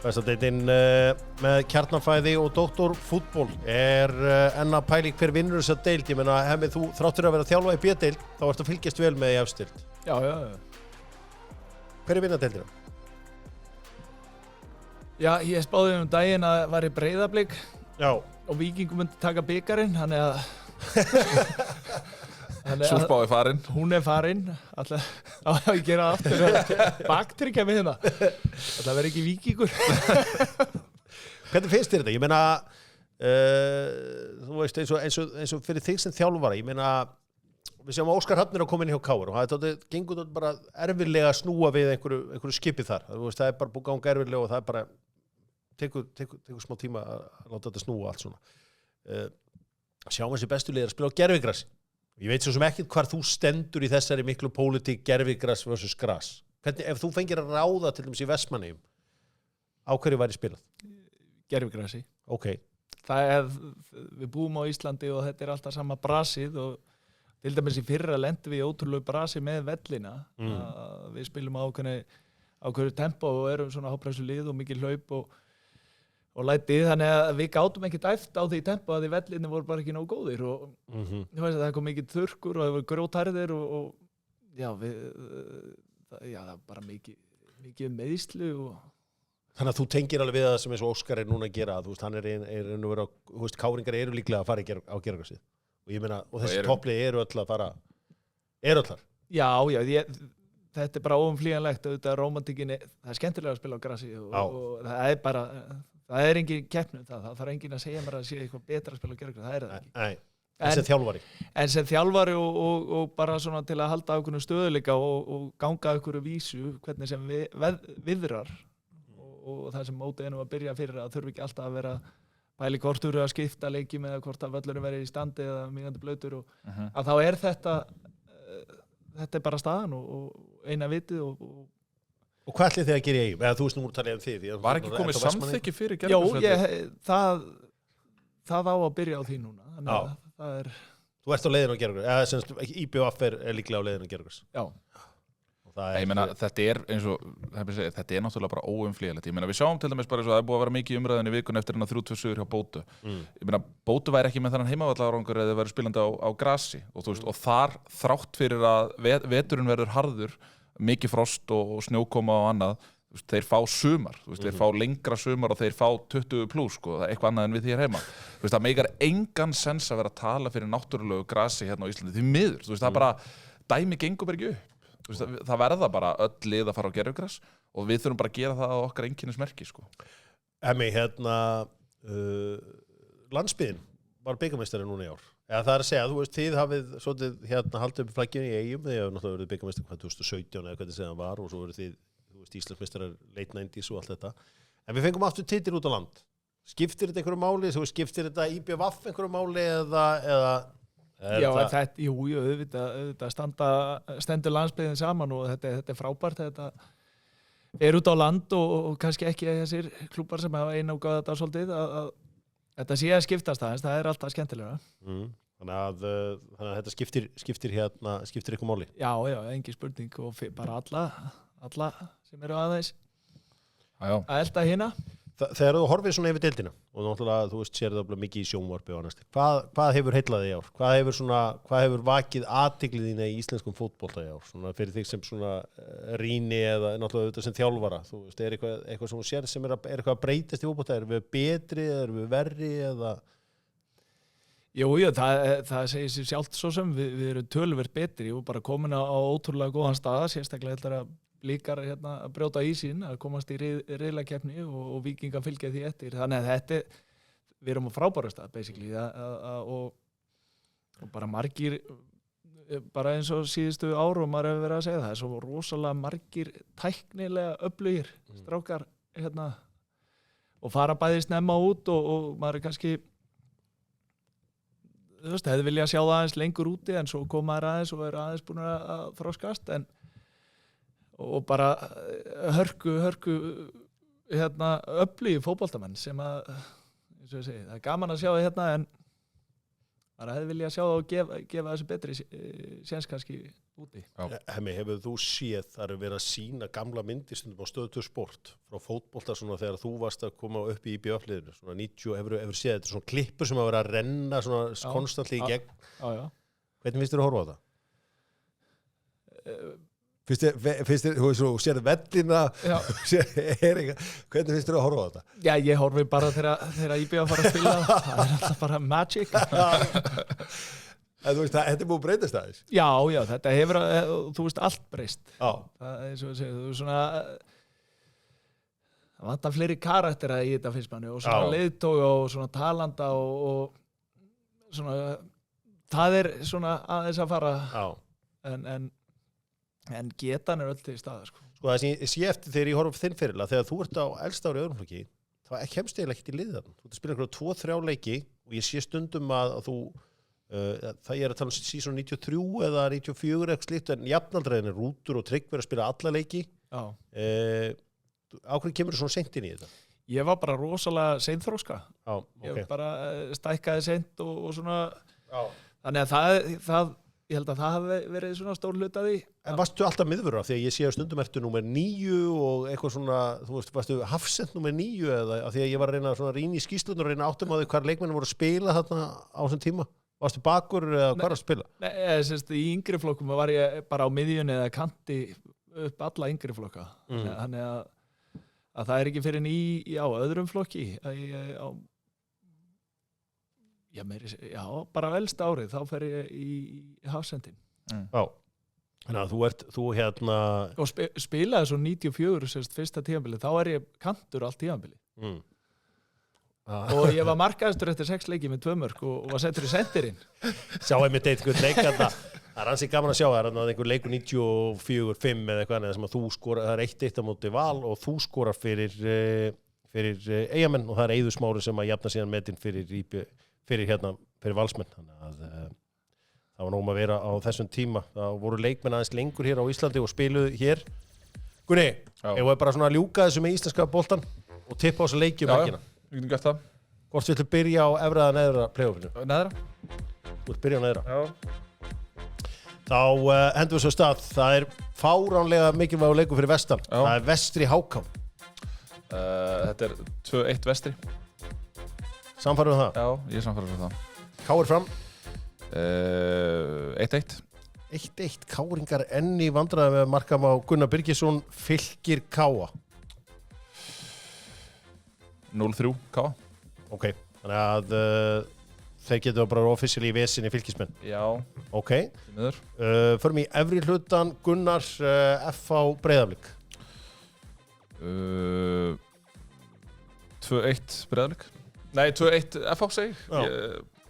Besta deildin með kjarnafæði og doktorfútból er enn að pæling hver vinnur þessa deild. Ég meina, Hemmi, þú þráttur að vera þjálfa í B-deild, þá ertu að fylgjast vel með í F-deild. Já. Hver vinna deildina? Já, ég spáði daginn að það væri Breiðablik Já. og Víkingur myndi taka bikarinn, þannig að Sú spáði farin. Hún er farin, alltaf ég gera aftur baktryggja með hérna. Alltaf verður ekki Víkingur. Hvernig finnst þér þetta? Ég meina, þú veist, eins og fyrir þig sem þjálfara, ég meina, við séum að Óskar Hrafn er að koma inn hjá KR og það gengur bara erfiðlega að snúa við einhverju skipi þar. Þú veist, það er bara búið ganga erfiðlega og það er bara tekur smá tíma að láta þetta snúa allt svona. Sjáum þessi bestu liðir að spila á gervigras. Ég veit svo sem ekkert hvar þú stendur í þessari miklu pólitík gervigras versus gras. Hvernig, ef þú fengir að ráða til dæmis í Vestmannaeyjum, á hverju væri spilað? Gervigrasi. Ok. Við búum á Íslandi og þetta er alltaf sama brasið og til dæmis í fyrra lendum við í ótrúlegu brasi með vellina. Við spilum á ákveðnu tempo og erum svona hápressu lið og mikið hlaup og lætið, þannig að við gátum ekkert æft á því tempo að því vellinni voru bara ekki nógu góðir og það kom mikið þurrkur og það voru grjótharðir og það var bara mikið meðslu og Þannig að þú tengir alveg við það sem eins og Óskar er núna að gera, þú veist, hann er nú verið á, þú veist, káringar eru líklega að fara á gervigrasið og ég meina, og þessi topplið eru öll að fara, eru öll þar. Já, þetta er bara óumflýjanlegt, auðvitað rómantíkinni, það er skemmtilega að spila á grasi og það er bara, það er engin keppni það þarf engin að segja mér að sé eitthvað betra að spila á gervigrasi, það er það ekki. Nei, en sem þjálfari. En sem þjálfari og bara svona til að halda ákveðnu stöðuleika og ganga ákveðnu vísu, hvernig sem viðrar og það sem mótið að byrja fyrir að þurfi ekki alltaf að vera pæli hvort þú eru að skipta leiki með hvort að völlurinn verið í standi eða mingandi blautur og að þá er þetta er bara staðan og eina vitið Og hvað ætlið þið að gera í Eyjum? Eða þú veist nú talið þið. Var ekki komið samþykki fyrir gervigrasvelli? Jó, það á að byrja á því núna. Þannig að það er... Þú ert á leiðinu á gervigras, eða semst IBF er líklega á leiðinu á gervigras. Já. Ég meina, þetta er eins og, þetta er náttúrulega bara óumflýjanlegt. Ég meina, við sjáum til dæmis bara eins og það er búið að vera mikið umræðin í vikun eftir 3-2 sigur hjá Bótu. Ég meina, Bótu væri ekki með þennan heimavallarárangur eða væri spilandi á grasi og þú veist, og þar þrátt fyrir að veturinn verður harður, mikið frost og snjókoma og annað, þú veist, þeir fá sumar, þú veist, þeir fá lengra sumar og þeir fá 20+, sko, það er eitthvað annað en við því heima. Þú veist, það meikar engan sens að vera að tala fyrir náttúrulegu grasi hérna á Íslandi, því miður, þú veist, það bara dæmi gengur bara ekki upp. Það verða bara öll lið að fara á gervigras og við þurfum bara að gera það á okkar einkennismerki, sko. Emmi, landsbyggðin var bikarmeistari núna í ár. Eða það er að segja, þú veist, þið hafið svolítið haldið upp flagginu í Eyjum, þið hafið náttúrulega verið bikarmeistari 2017 eða hvernig segðan var og svo verið þið, þú veist, Íslandsmeistarar late 90s og allt þetta. En við fengum aftur titil út á land. Skiptir þetta einhverju máli? Þú veist, skiptir þetta IBVF einhverju máli eða Já, auðvitað stendur landsbyggðin saman og þetta er frábært, þetta er út á land og kannski ekki þessir klúbar sem hafa einangað þetta svolítið að þetta sé að skiptast aðeins, það er alltaf skemmtilega. Þannig að þetta skiptir eitthvað máli? Já, engin spurning og bara alla sem eru aðeins að elda hérna. Þegar þú horfir svona yfir deildina og náttúrulega þú veist sér það mikið í sjónvarpi og annars, hvað hefur heillað þig í ár? Hvað hefur vakið athygli þína í íslenskum fótbolta í ár? Svona fyrir þig sem svona rýni eða náttúrulega auðvitað sem þjálfara, þú veist, er eitthvað sem þú sér sem er eitthvað að breytast í fótbolta? Erum við betri, erum við verri eða? Jú, það segir sér sjálft svo sem við erum töluvert betri og bara komin á ótrúlega góðan stað, sérstaklega heldur að Blikar að brjóta ísinn, að komast í riðlakeppni og Víkingar fylgja því eftir. Þannig að við erum á frábæru stað, basically, og bara margir, bara eins og síðustu ár og maður hefur verið að segja það, er svo rosalega margir tæknilega öflugir strákar og fara bæði snemma út og maður kannski þú veist, hefði viljað sjá það aðeins lengur úti en svo koma maður aðeins og aðeins búin að þroskast og bara hörku öflugir fótboltamenn sem að eins og ég segi, það er gaman að sjá það hérna en maður hefði viljað sjá það og gefa þessu betri séns kannski úti. Hemmi, hefur þú séð það verið að sýna gamla myndir stundum á Stöð 2 Sport frá fótbolta svona þegar þú varst að koma upp í IBF-liðinu svona 90, hefur séð þetta svona klippur sem að vera að renna svona konstantli í gegn. Já. Hvernig finnst þér að horfa á það? Finnst þér, þú sér vellina hvernig finnst þér að horfa á þetta? Já, ég horfi bara þegar IBF fara að spila það er alltaf bara magic. En þú veist, þetta er búið að breytast aðeins? Já, þetta hefur, þú veist, allt breyst. Já. Það er svo að segja, þú svona, það vantar fleiri karaktera í þetta finnst manni og svona leiðtoga og svona talanda og svona, það er svona aðeins að fara en getan er öll til staðar, sko. Sko, það sem ég sé eftir þegar ég horf þinn fyrirla, þegar þú ert á elsta ári öðrum flokki, þá kemst eiginlega ekkert í liðan. Þú ert að spila einhverja 2-3 leiki og ég sé stundum að þú það ég er að tala síðan 93 eða 94 eitthvað slíkt en jafnaldræðin Rútur og Tryggvi að spila alla leiki á hverju kemur þú svona seint inn í þetta? Ég var bara rosalega seinþróska ég bara stækkaði seint og svona þannig að það ég held að það hafi verið svona stór hluti af því. En varstu alltaf miðvörður af því að ég sé að stundum ertu númer 9 og eitthvað svona, þú veist, varstu hafsend númer 9 eða af því að ég var að reyna að rýna í skýrslunum og reyna áttum á því hvar leikmennir voru að spila þarna á þessum tíma? Varstu bakur eða hvað að spila? Nei, í yngri flokkum var ég bara á miðjunni eða kanti upp alla yngri flokka. Þannig að það er ekki fyrir á öðrum flokki bara velst árið þá fer ég í hafsendin. Já. Þannig að þú og spilaði svo 94 fyrsta tímabili, þá er ég kantur allt tímabili. Og ég var markaðistur eftir 6 leiki með 2 mörk og var settur í sendirinn. Sjá einmitt eitthvað leik þarna. Það er ansið gaman að sjá það er einhver leikur 94-5 eða eitthvað annað sem að þú skorar, það er 1-1 á móti Val og þú skorar fyrir Eyjamenn og það er Eiður Smári sem að jafna síðan metin fyrir Valsmenn. Þannig að það var nóg að vera á þessum tíma. Það voru leikmenn aðeins lengur hér á Íslandi og spiluðu hér. Gunni, ég var bara svona að ljúka þessu með íslenska boltan og tippa á þessu leiki helgina. Við getum gert það. Hvort viltu byrja á efra eða neðra play-offinu? Neðra. Þú ert byrjað á neðra. Já. Þá hendum við svo stað. Það er fáránlega mikilvægur leikur fyrir vestan. Já. Það er Vestri HK. Þetta er 2-1 Vestri. Samfærður það? Já, ég er samfærður fyrir það. Káir fram? 1-1. 1-1. Káringar enn í vandræðum með markam á Gunnar Birgisson. Fylkir Káa. 0-3 Káa. Ok, þannig að þeir getur bara officially í vesinni Fylkismenn. Já. Ok. Förum í efri hlutan Gunnar FH Breiðablik. 2-1 Breiðablik. Nei, 2-1 FH segi.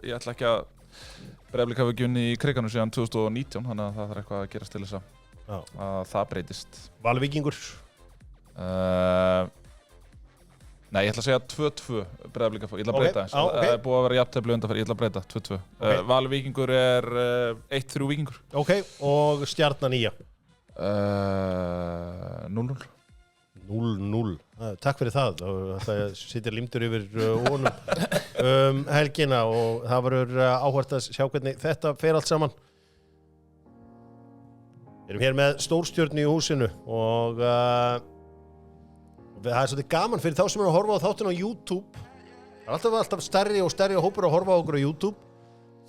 Ég ætla ekki að Breiðablik hafi ekki unnið í kriganum síðan 2019, þannig að það þarf eitthvað að gerast til þess að það breytist. Valvíkingur? Nei, ég ætla að segja 2-2 Breiðablik FH. Ég ætla að breyta eins. Það er búið að vera jafntefli undanferð. Ég ætla að breyta 2-2. Valur Víkingur er 1-3 Víkingur. Ok, og Stjarnan Ía? 0-0. 0-0. Takk fyrir það. Það sitja límdur yfir honum helgina og það verður áhvert að sjá hvernig þetta fer allt saman. Við erum hér með Stórstjörnu í húsinu og það er svolítið gaman fyrir þá sem eru að horfa á þáttinn á YouTube. Það er alltaf stærri og stærri hópur að horfa á okkur á YouTube.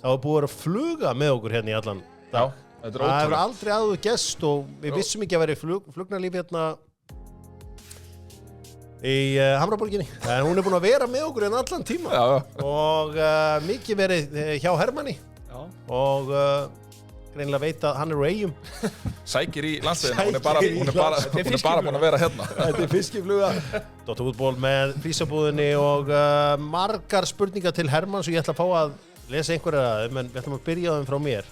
Það var búið að fluga með okkur hérna í allan dag. Já, þetta er Það hefur ótrúlegt. aldrei áður gest og við vissum ekki að vera flugnarlíf hérna í Hamraborginni. En hún er búin að vera með okkur hérna allan tíma. Já. Og mikið verið hjá Hermanni. Já. Og greinilega veit að hann er úr Eyjum. Sækir í landsliðina. Hún er bara búin að vera hérna. Þetta er fiskifluga. Dóttar fútból með prísabúðinni og margar spurningar til Hermanns og ég ætla að fá að lesa einhverja, menn við ætlum að byrja á þeim frá mér.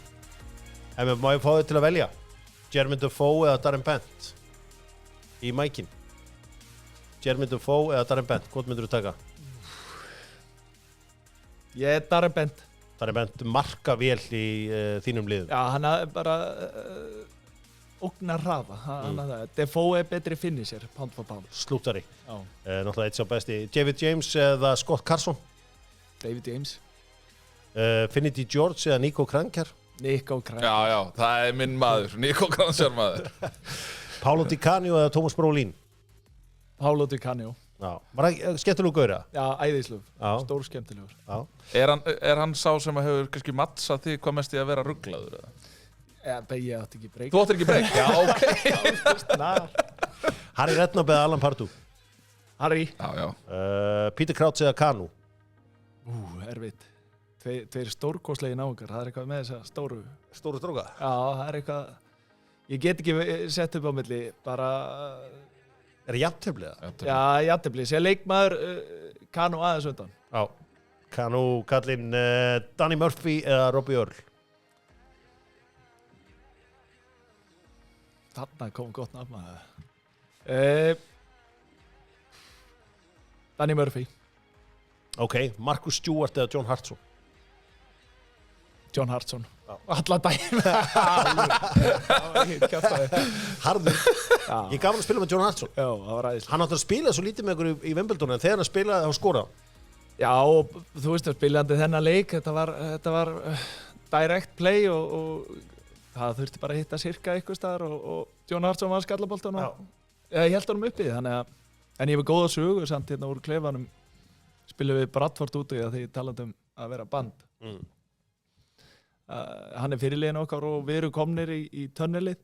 En má ég fá þau til að velja? Jermaine Defoe eða Darren Bent í mækin? Jermaine Defoe eða Darren Bent, hvort myndur þú taka? Ég er Darren Bent. Darren Bent marka vel í þínum liðum. Já, hann er bara ógnar hraða. Defoe er betri finisher, pound for pound. Slúttari. Já. Náttúrulega eitt sá besti. David James eða Scott Carson? David James. Finity George eða Nico Kranker? Nico Kranker. Já, það er minn maður, Nico Kranker maður. Paulo Di Canio eða Thomas Brolin? Paulo Di Canio. Já. Var það skemmtilegu gaura? Já, æðislug. Já. Stór skemmtilegur. Já. Er hann sá sem hefur kannski mattsað þig hvað mest í að vera rugglaður? Ég átti ekki breyk. Þú áttir ekki breyk? Já, ok. Harry Redknapp eða Alan Pardew? Harry. Já. Peter Crouch eða Kanu? Erfitt. Tveir stórkostlegi náungar. Það er eitthvað með þessa stóru. Stóru stróka? Já, það er eitthvað. Ég get ekki sett upp á milli. Bara... Er það jafnteflið? Já, jafntefli. Sér leikmaður Kanu aðeins undan. Já. Kanu, kallinn Danny Murphy eða Robbie Earl? Þarna kom gott nafn maður. Danny Murphy. Ok, Marcus Stewart eða John Hartson? John Hartson. Alla dæmi. Harður. Ég gaf hann að spila með John Hartson. Já, það var æðislega. Hann átti að spila svo lítið með ykkur í Wimbledon en þegar hann spilaði þá skoraði. Já, og þú veist að spilandi þennan leik, þetta var direct play og það þurfti bara að hitta sirka eitthvað staðar og John Hartson var skallaboltan og ég held honum uppi þannig að en ég var góða sögu samt hérna úr klefanum spilum við Bradford út og því ég talandi að vera band. Hann er fyrirliðin okkar og við erum komnir í tunnelið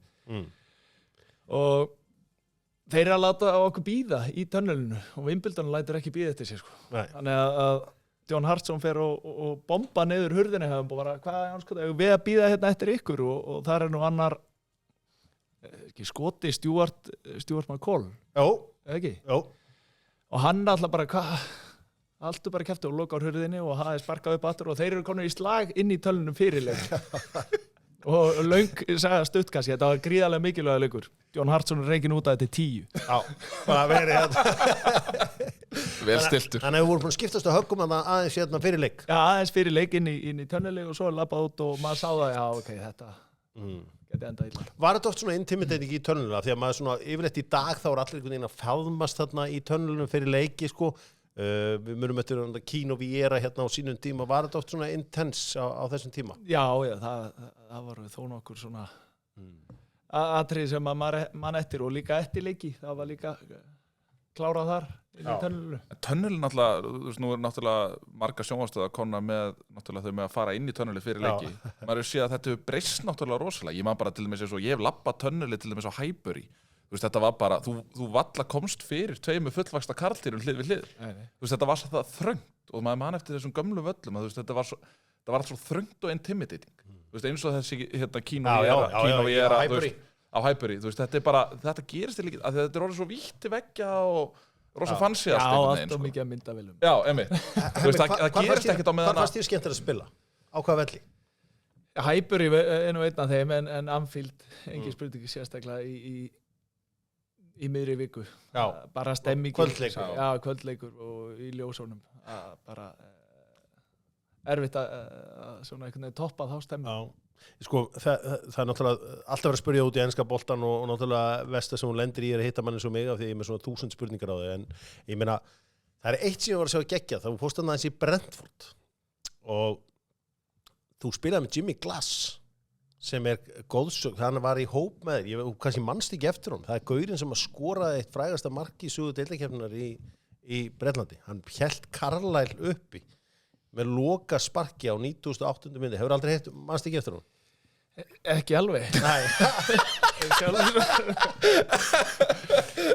og þeir eru að láta okkur bíða í tunnelinu og Wimbledon lætur ekki bíða eftir sér sko. Þannig að John Hartson fer og bomba niður hurðinni og bara hvað er anskoðið við að bíða hérna eftir ykkur og þar er nú annar skoti Stuart McCall. Jó. Ekki? Jó. Og hann alltaf bara hvað alltaf bara kæfti og loka á hurðinni og hafði sparkað upp aftur og þeir eru komin í slag inn í tölunum fyrirleik. Og löng sagði stuttkassi, þetta var gríðarlega mikilvæga leikur. John Hartson er reikin út að þetta 10. Já, það verið hérna. Vel stiltur. Þannig að við vorum búin að skiptast á höggum aðeins hérna fyrir leik. Já, aðeins fyrir leik inn í tönnuleik og svo labbað út og maður sá það, já, ok, þetta geti endað illa. Var þetta oft svona intimidating í tönnuluna? Því að maður svona, yfirleitt í dag þá er allir einhvern veginn að faðmast þarna í tönnulunum fyrir leiki, sko. Við munum eftir Kín og Viera hérna á sínum tíma. Var þetta oft svona intense á þessum tíma? Já, það var þó nokkur svona atriði sem mann eftir og líka eftir leiki. Það var líka klárað þar inn í tönnulunu. Tönnulun náttúrulega, þú veist, nú er náttúrulega marga sjónvarpsstöðvar komnar með náttúrulega þau með að fara inn í tönnuli fyrir leiki. Maður er að sé að þetta hefur breyst náttúrulega rosalega. Ég man bara til dæmis eins og ég hef labbað tönnuli til dæmis á Highbury. Þú veist, þetta var bara, þú valla komst fyrir tveimur fullvaxta karldýrum hlið við hlið. Þú veist, þetta var það þröngt og maður man eftir þessum gömlu völlum að þú veist, þetta var allt svo þröngt og intimidating. Þú veist, eins og þessi hérna Kín og Viera á Highbury. Þú veist, þetta er bara, þetta gerist til líka, að þetta er orðið svo vítt til veggja og rosa fancy Já, allt og mikið að myndavélum. Já, einmitt. Þú veist, það gerist ekkert á meðan Hvað fannst þér skemmtilegt að spila? Á hvaða velli? Highbury er nú einn af þeim en Anfield, engin spurningi sérstaklega í miðri viku. Já. Bara stemming. Kvöldleikur. Já, kvöldleikur og í ljósónum. Bara erfitt að svona einhvern veginn toppa þá stemming. Já. Sko, það er náttúrulega alltaf verið að spyrja út í enska boltan og náttúrulega versta sem hún lendir í er að hitta manni svo mig af því ég er með svona 1000 spurningar á þau en ég meina, það er eitt sem ég var að sjá að gegja þá fórst hann aðeins í Brentford og þú spilaði með Jimmy Glass sem er góðsögn, hann var í hóp með þér, ég kannski mannst ekki eftir hann, það er gaurinn sem að skoraði eitt frægasta mark í sögu deildakeppninnar í Bretlandi, hann hélt Carlisle uppi með loka sparki á 98. myndi, hefur aldrei heitt, mannst ekki eftir hann? Ekki alveg. Nei.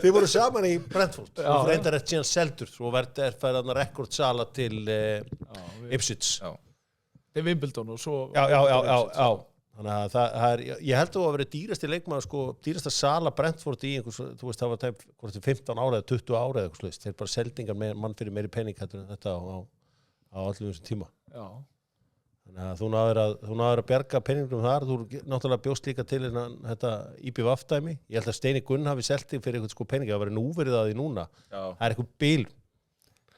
Þið voru saman í Brentford og reyndar eftir síðan seldur og verður færðan rekordsala til Ipswich. Til Wimbledon og svo... Já. Þannig að það er, ég held að vera dýrasti leikmaður, sko, dýrasta sala Brentford í einhvers, þú veist, það var tæp 15 ára eða 20 ára eða eitthvað slúðist. Þeir bara seldingar mann fyrir meiri penning hættur en þetta á allir þessum tíma. Já. Þannig að þú náður að bjarga peningum þar, þú náttúrulega bjóst líka til þetta IBVF-dæmi. Ég held að Steini Gunn hafi selt þig fyrir eitthvað penningi, það var núverið að því núna. Já. Það er eitthvað bil.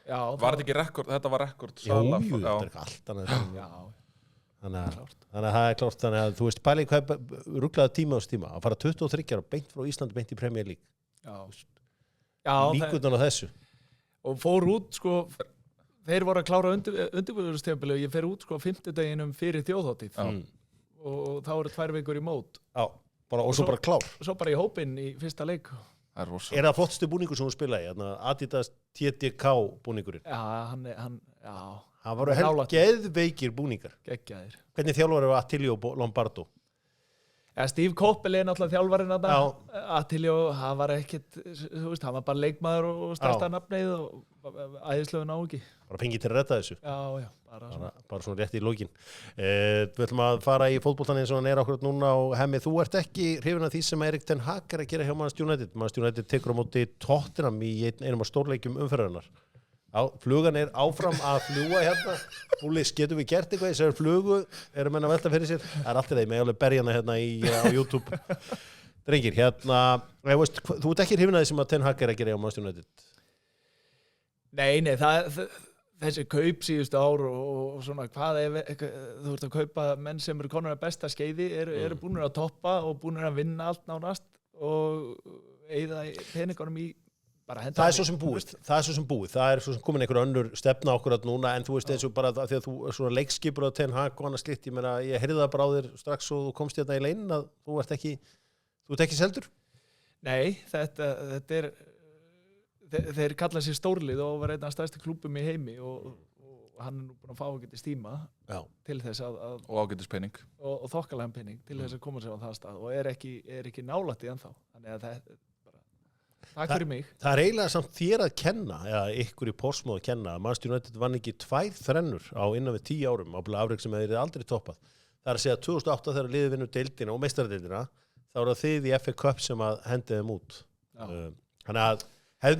Já, Var þetta ekki rekord? Þetta var rekord. Jú, þetta er eitthvað allt annað. Já. Þannig að það er klárt, þannig að þú veist pæli hvað rugglaði tíma á tíma að fara 23 ára beint frá Íslandi beint í Premier League. Já. Líkurnar á þessu. Og fór út, sko, þeir voru að klára undirbúðurstímabilið og ég fer út, sko, 50 deginum fyrir þjóðhátíð. Og þá eru 2 vikur í mót. Já, og svo bara klár. Svo bara í hópinn í fyrsta leik. Er það flottstu búningur sem þú spilaði? Adidas TDK búningurinn? Já, Það voru geðveikir búningar. Geggjaðir. Hvernig þjálfari var Attilio Lombardo? Ja, Steve Coppel er náttúrulega þjálfarinn að það. Attilio, hann var ekkit, þú veist, hann var bara leikmaður og stærsta nafnið og æðislegu ná ekki. Bara fengið til að redda þessu. Já, bara svona rétt í lokin. Við ætlum að fara í fótboltan eins og hann er akkurat núna og Hemmi, þú ert ekki hrifin af því sem Erik ten Hag er að gera hjá Manchester United. Manchester United tekur á móti Tottenham í einum af stórleikjum umferðarinnar. Flugan er áfram að fljúa hérna. Búlis, getum við gert eitthvað? Þessar flugu eru menn að velta fyrir sér. Það er allt í þeim, ég alveg berja hana hérna á YouTube. Drengir, hérna, þú ert ekki hrifin af því sem að ten Hag er að gera hjá Manchester United? Nei, þessi kaup síðustu ár og svona, þú ert að kaupa menn sem eru konur að besta skeiði, eru búnir að toppa og búnir að vinna allt nánast og eyða peningunum í Það er svo sem búið. Það er svo sem komin einhver önnur stefna okkur að núna en þú veist eins og bara því að þú er svona leikskipur á ten Hag og annað slíkt, ég heyrði það bara á þér strax og þú komst hérna í leinin að þú ert ekki seldur? Nei, þetta er þeir kalla sér stórlið og var einn af stærstu klúbum í heimi og hann er nú búin að fá ágætis tíma til þess að og ágætis pening og þokkalega pening til þess að koma sér á það stað og er ekki nálægt í ennþá. Þannig að takk fyrir mig. Það er eiginlega samt þér að kenna, ykkur í Portsmouth að kenna, að Manchester United vann ekki 2 þrennur á innan við 10 árum, afrek sem þeir aldrei toppað. Það er að segja 2008 þegar liðið vinnur deildina og meistaradeildina, þá er það þið í FA Cup sem að hendi þeim út. Þannig að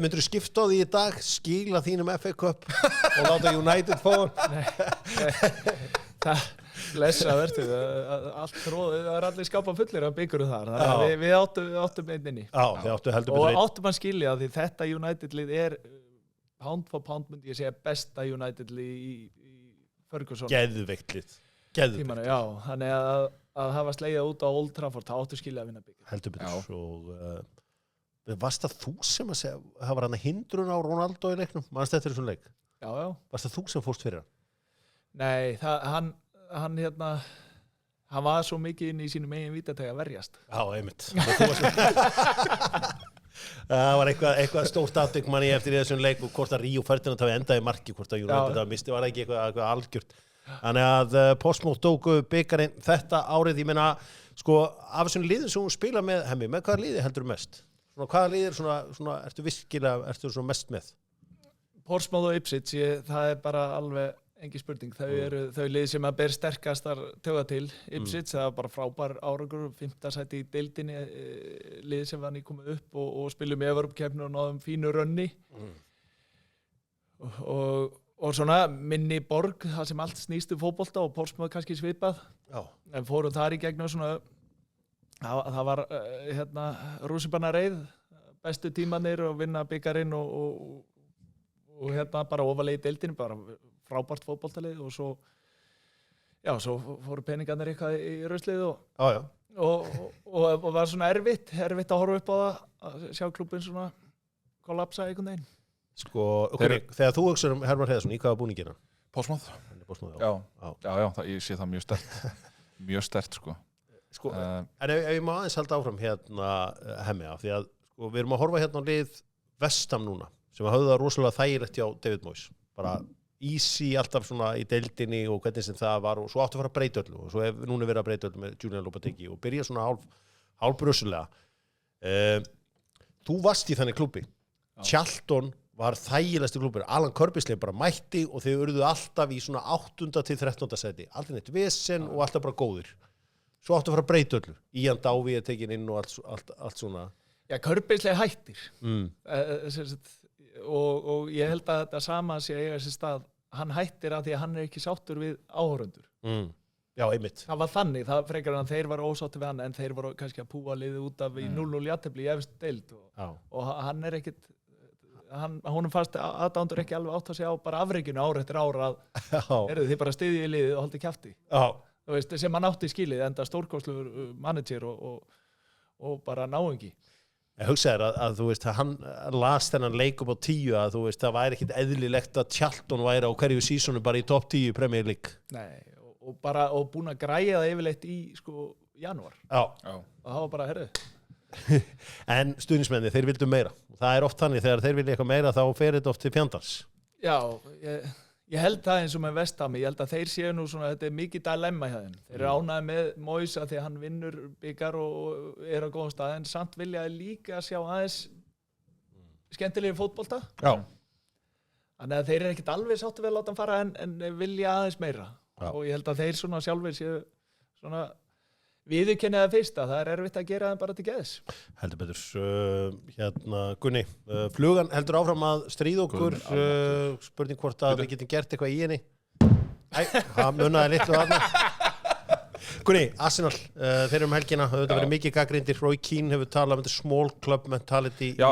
myndirðu skipta á því í dag, skila þínum FA Cup og láta United fá það lesa verður allt tróð, það er allir skapa fullir af byggurum þar, þannig að við áttum einn inni og áttum að skilja því þetta United-lið er pound for pound myndi ég segja besta United-lið í Ferguson geðveikt lið já, þannig að hafa slegið út á Old Trafford, það áttu skilja að vinna byggur heldur betur og varst það þú sem að segja það var hann að hindrun á Ronaldo í leiknum mannst þetta er svona leik varst það þú sem fórst fyrir hann? Nei, hann var svo mikið inn í sínum eigin vítateg að verjast. Já, einmitt. Það var eitthvað stórt atvik manni eftir í þessum leik og hvort að Ríó Ferdinand hafi endað í marki, hvort að United hafi mistið, var ekki eitthvað algjört. Þannig að Portsmouth tóku bikarinn þetta árið, ég meina, sko, af þessum liðum sem hún spila með Hemmi, með hvaða liði heldur mest? Svona, hvaða liðir svona, ertu svona mest með? Portsmouth og Ipswich, það er bara alveg engin spurning, þau eru þau lið sem að ber sterkastar tjóða til Ipswich, það var bara frábær árangur 5. sæti í deildinni lið sem var nýkomið upp og spilum í Evrópukeppni og náðum fínu rönni og svona minni borg, það sem allt snýst fótbolta og Portsmouth kannski svipað en fórum þar í gegnum svona það var rússipanna reið bestu tímanir og vinna bikarinn og bara ofalega í deildinni bara frábært fótboltalið og svo fóru peningarnir eitthvað í rauslið og var svona erfitt að horfa upp á það að sjá klúbbinn svona kollapsa einhvern veginn. Sko, þegar þú hugsar Hermann Hreiðarsson, í hvaða búningina? Portsmouth. Já, ég sé það mjög sterkt sko. En ef ég má aðeins halda áfram hérna Hemmi af því að sko, við erum að horfa hérna á lið West Ham núna sem að höfðu það rosalega þægilegt hjá David Moyes bara easy alltaf svona í deildinni og hvernig sem það var og svo áttu að fara að breyta öllu og svo núna verið að breyta öllu með Julian Lopetegui og byrja svona hálfbrössulega þú varst í þannig klúbbi Charlton var þægilegasti klúbbur Alan Curbishley bara mætti og þau urðu alltaf í svona 8. til 13. seti aldrei neitt vesen og alltaf bara góðir svo áttu að fara að breyta öllu Ian Dowie er tekin inn og allt svona Já, Curbishley hættir og ég held að þetta sama sé eiga sér stað hann hættir að því að hann ekki sáttur við áhorundur. Já, einmitt. Það var þannig, það frekar en þeir var ósáttur við hann en þeir voru kannski að púa liðið út af í 0-0 jafntefli í efstu deild og hann ekkit honum fannst aðdándur ekki alveg átt að segja á bara afreikinu ár eftir ár að þið bara styðið í liðið og haldið kjafti. Þú veist, sem hann átti skilið enda stórkostlegur manager og bara náungi. Ég hugsaði að þú veist, hann las þennan leik upp á 10 að þú veist, það væri ekkit eðlilegt að Charlton væri á hverju sísonu bara í topp 10 Premier League. Nei, og búin að græja það yfirleitt í janúar. Og það var bara, herðu. En stuðningsmenni, þeir vildu meira. Það oft þannig, þegar þeir vilja eitthvað meira þá fer þetta oft til fjandans. Já, ég held það eins og með Vestham, ég held að þeir séu nú svona, þetta mikið dilemma hjá þeim. Þeir ánægðir með Moyes að því að hann vinnur bikar og á góðum stað, en samt vilja líka sjá aðeins skemmtilegri fótbolta. Þannig að þeir ekkert alveg sáttu vel að láta hann fara en vilja aðeins meira. Og ég held að þeir svona sjálfur séu svona viðurkenna það fyrst að það erfitt að gera þeim bara til geðs. Heldur betur. Gunni, flugan heldur áfram að stríða okkur. Spurning hvort að við getum gert eitthvað í henni. Það munaði litlu þarna. Gunni, Arsenal, þeir helgina. Það verið mikið gagnrýndir. Roy Keane hefur talað um þetta small club mentality. Já,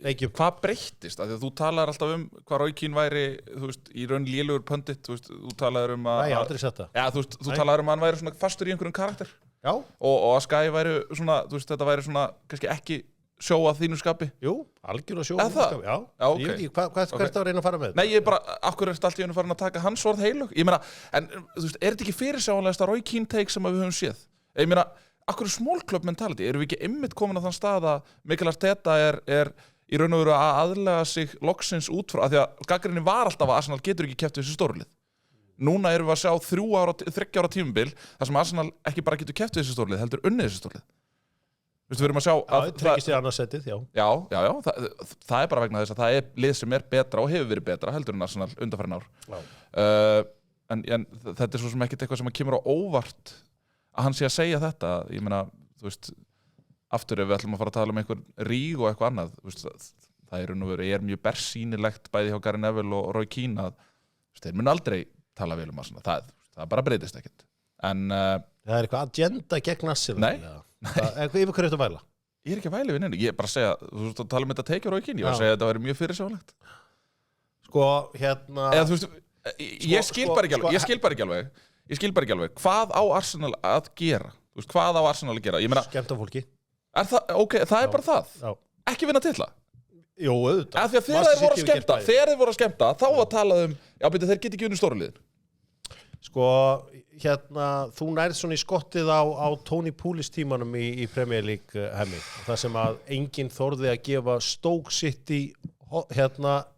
en hvað breyttist? Því að þú talar alltaf hvað Roy Keane væri, þú veist, í raun lélugur pundit, þú talaður að... Nei, ég hef aldrei sett það. Já, þú talaður að hann væri svona fastur í einhverjum karakter. Já. Og að Sky væri svona, þú veist, þetta væri svona, kannski ekki sjóa þínu skapi. Jú, algjörlega sjóa þínu skapi. Já, okay. Ég veit ekki, hvað ertu að reyna að fara með? Nei, ég bara, akkur ertu allt í einu farin að taka hans orð heilug? Ég meina, en, þú veist, þetta ekki fyrirsjáanlegasta Roy Keane take sem við höfum séð? Ég meina, akkur small club mentality? Erum við ekki einmitt komin á þann stað að Mikel Arteta er í raun og veru að aðlega sig loksins út frá, af því að gagnrýnin var alltaf að Arsenal getur ekki keppt við þessi stórlið. Núna erum við að sjá 3 ára tímabil þar sem Arsenal ekki bara getur keppt við þessi stórlið, heldur unnið þessi stórlið. Við erum að sjá að... Já, tryggist í annarsettið, já. Já, það er bara vegna þess að það er lið sem er betra og hefur verið betra heldur en Arsenal undanfarin ár. En þetta er svo sem ekkert eitthvað sem kemur á óvart að hann sé að segja þetta. Ég meina, þú veist, aftur ef við ætlum að fara að tala um einhver ríg og eitthvað annað, það er mjög bersýnilegt bæði hjá Gary Neville og Roy Keane að þeir mun aldrei tala vel um Arsenal, það bara breytist ekkert. En það er eitthvað agenda gegn Arsenal. Nei. Yfir hverju ertu að væla? Ég er ekki að væla við neinu, ég er bara að segja, þú veist að tala um þetta teikja Roy Keane, ég var að segja að þetta væri mjög fyrirsjáanlegt. Eða þú veist, ég skil bara ekki alveg, hvað á Arsenal að gera? Þú veist, hvað á Arsenal að gera? Ég meina, skemmta fólki. Það er bara það. Já. Ekki vinna titla. Jú, auðvitað. Af því að þegar þeir voru að skemmta, þá var talað um, já, betur þeir geti ekki unnið stóru liðin. Þú nærð svona í skottið á Tony Pulis tímanum í Premier League hemmi. Það sem að enginn þorði að gefa Stoke City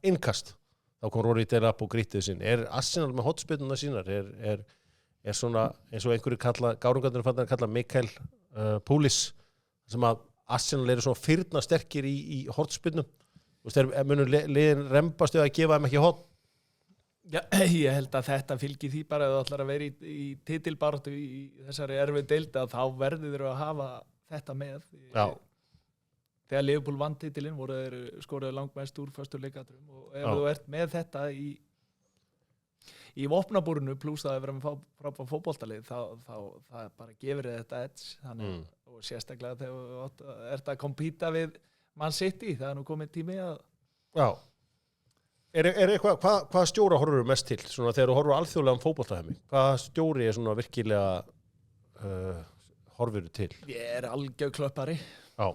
innkast. Þá kom Rory Delap og grítið sinn. Er Arsenal með hotspinnuna sínar? Er svona, eins og einhverju gárungarnir fann að kalla Mikel Pulis, sem að Arsenal eru svona fyrna sterkir í hotspinnum. Þú veist, munur liðin rembast að gefa þeim ekki hot? Já, ég held að þetta fylgir því bara að þú ætlar að vera í titilbaráttu í þessari erfið deildi að þá verður þeir að hafa þetta með. Já. Þegar Liverpool vann titilinn voru þeir skoruðu langmest úr föstu leikadrum og ef þú ert með þetta í vopnabúrinu pluss það að vera með frábært fótboltalið þá bara gefur þið þetta edge og sérstaklega þegar þú ert að kompíta við Man City, það er nú komið tími að... Já. Er eitthvað, hvað stjóra horfur mest til? Svona þegar þú horfur alþjóðlega fótboltahemmi, hvað stjóri er svona virkilega horfur til? Ég er algjör klöppari. Já.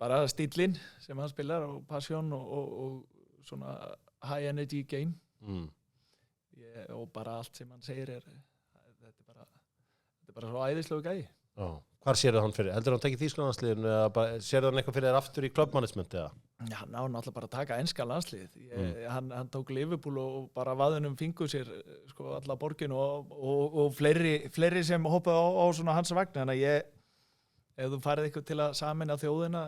Bara stílinn sem hann spilar og passion og svona high energy game. Og bara allt sem hann segir þetta er bara svo æðislegu gæi. Já. Hvar sérðu hann fyrir? Heldur hann tekið Þýskalandsliðin eða sérðu hann eitthvað fyrir þér aftur í clubmanagement eða? Já, hann á náttúrulega bara að taka enska landslið. Hann tók Liverpool og bara vaðunum fingur sér alla borginu og fleiri sem hoppaði á svona hans vagn. Þannig að ef þú farið eitthvað til að sameina þjóðina,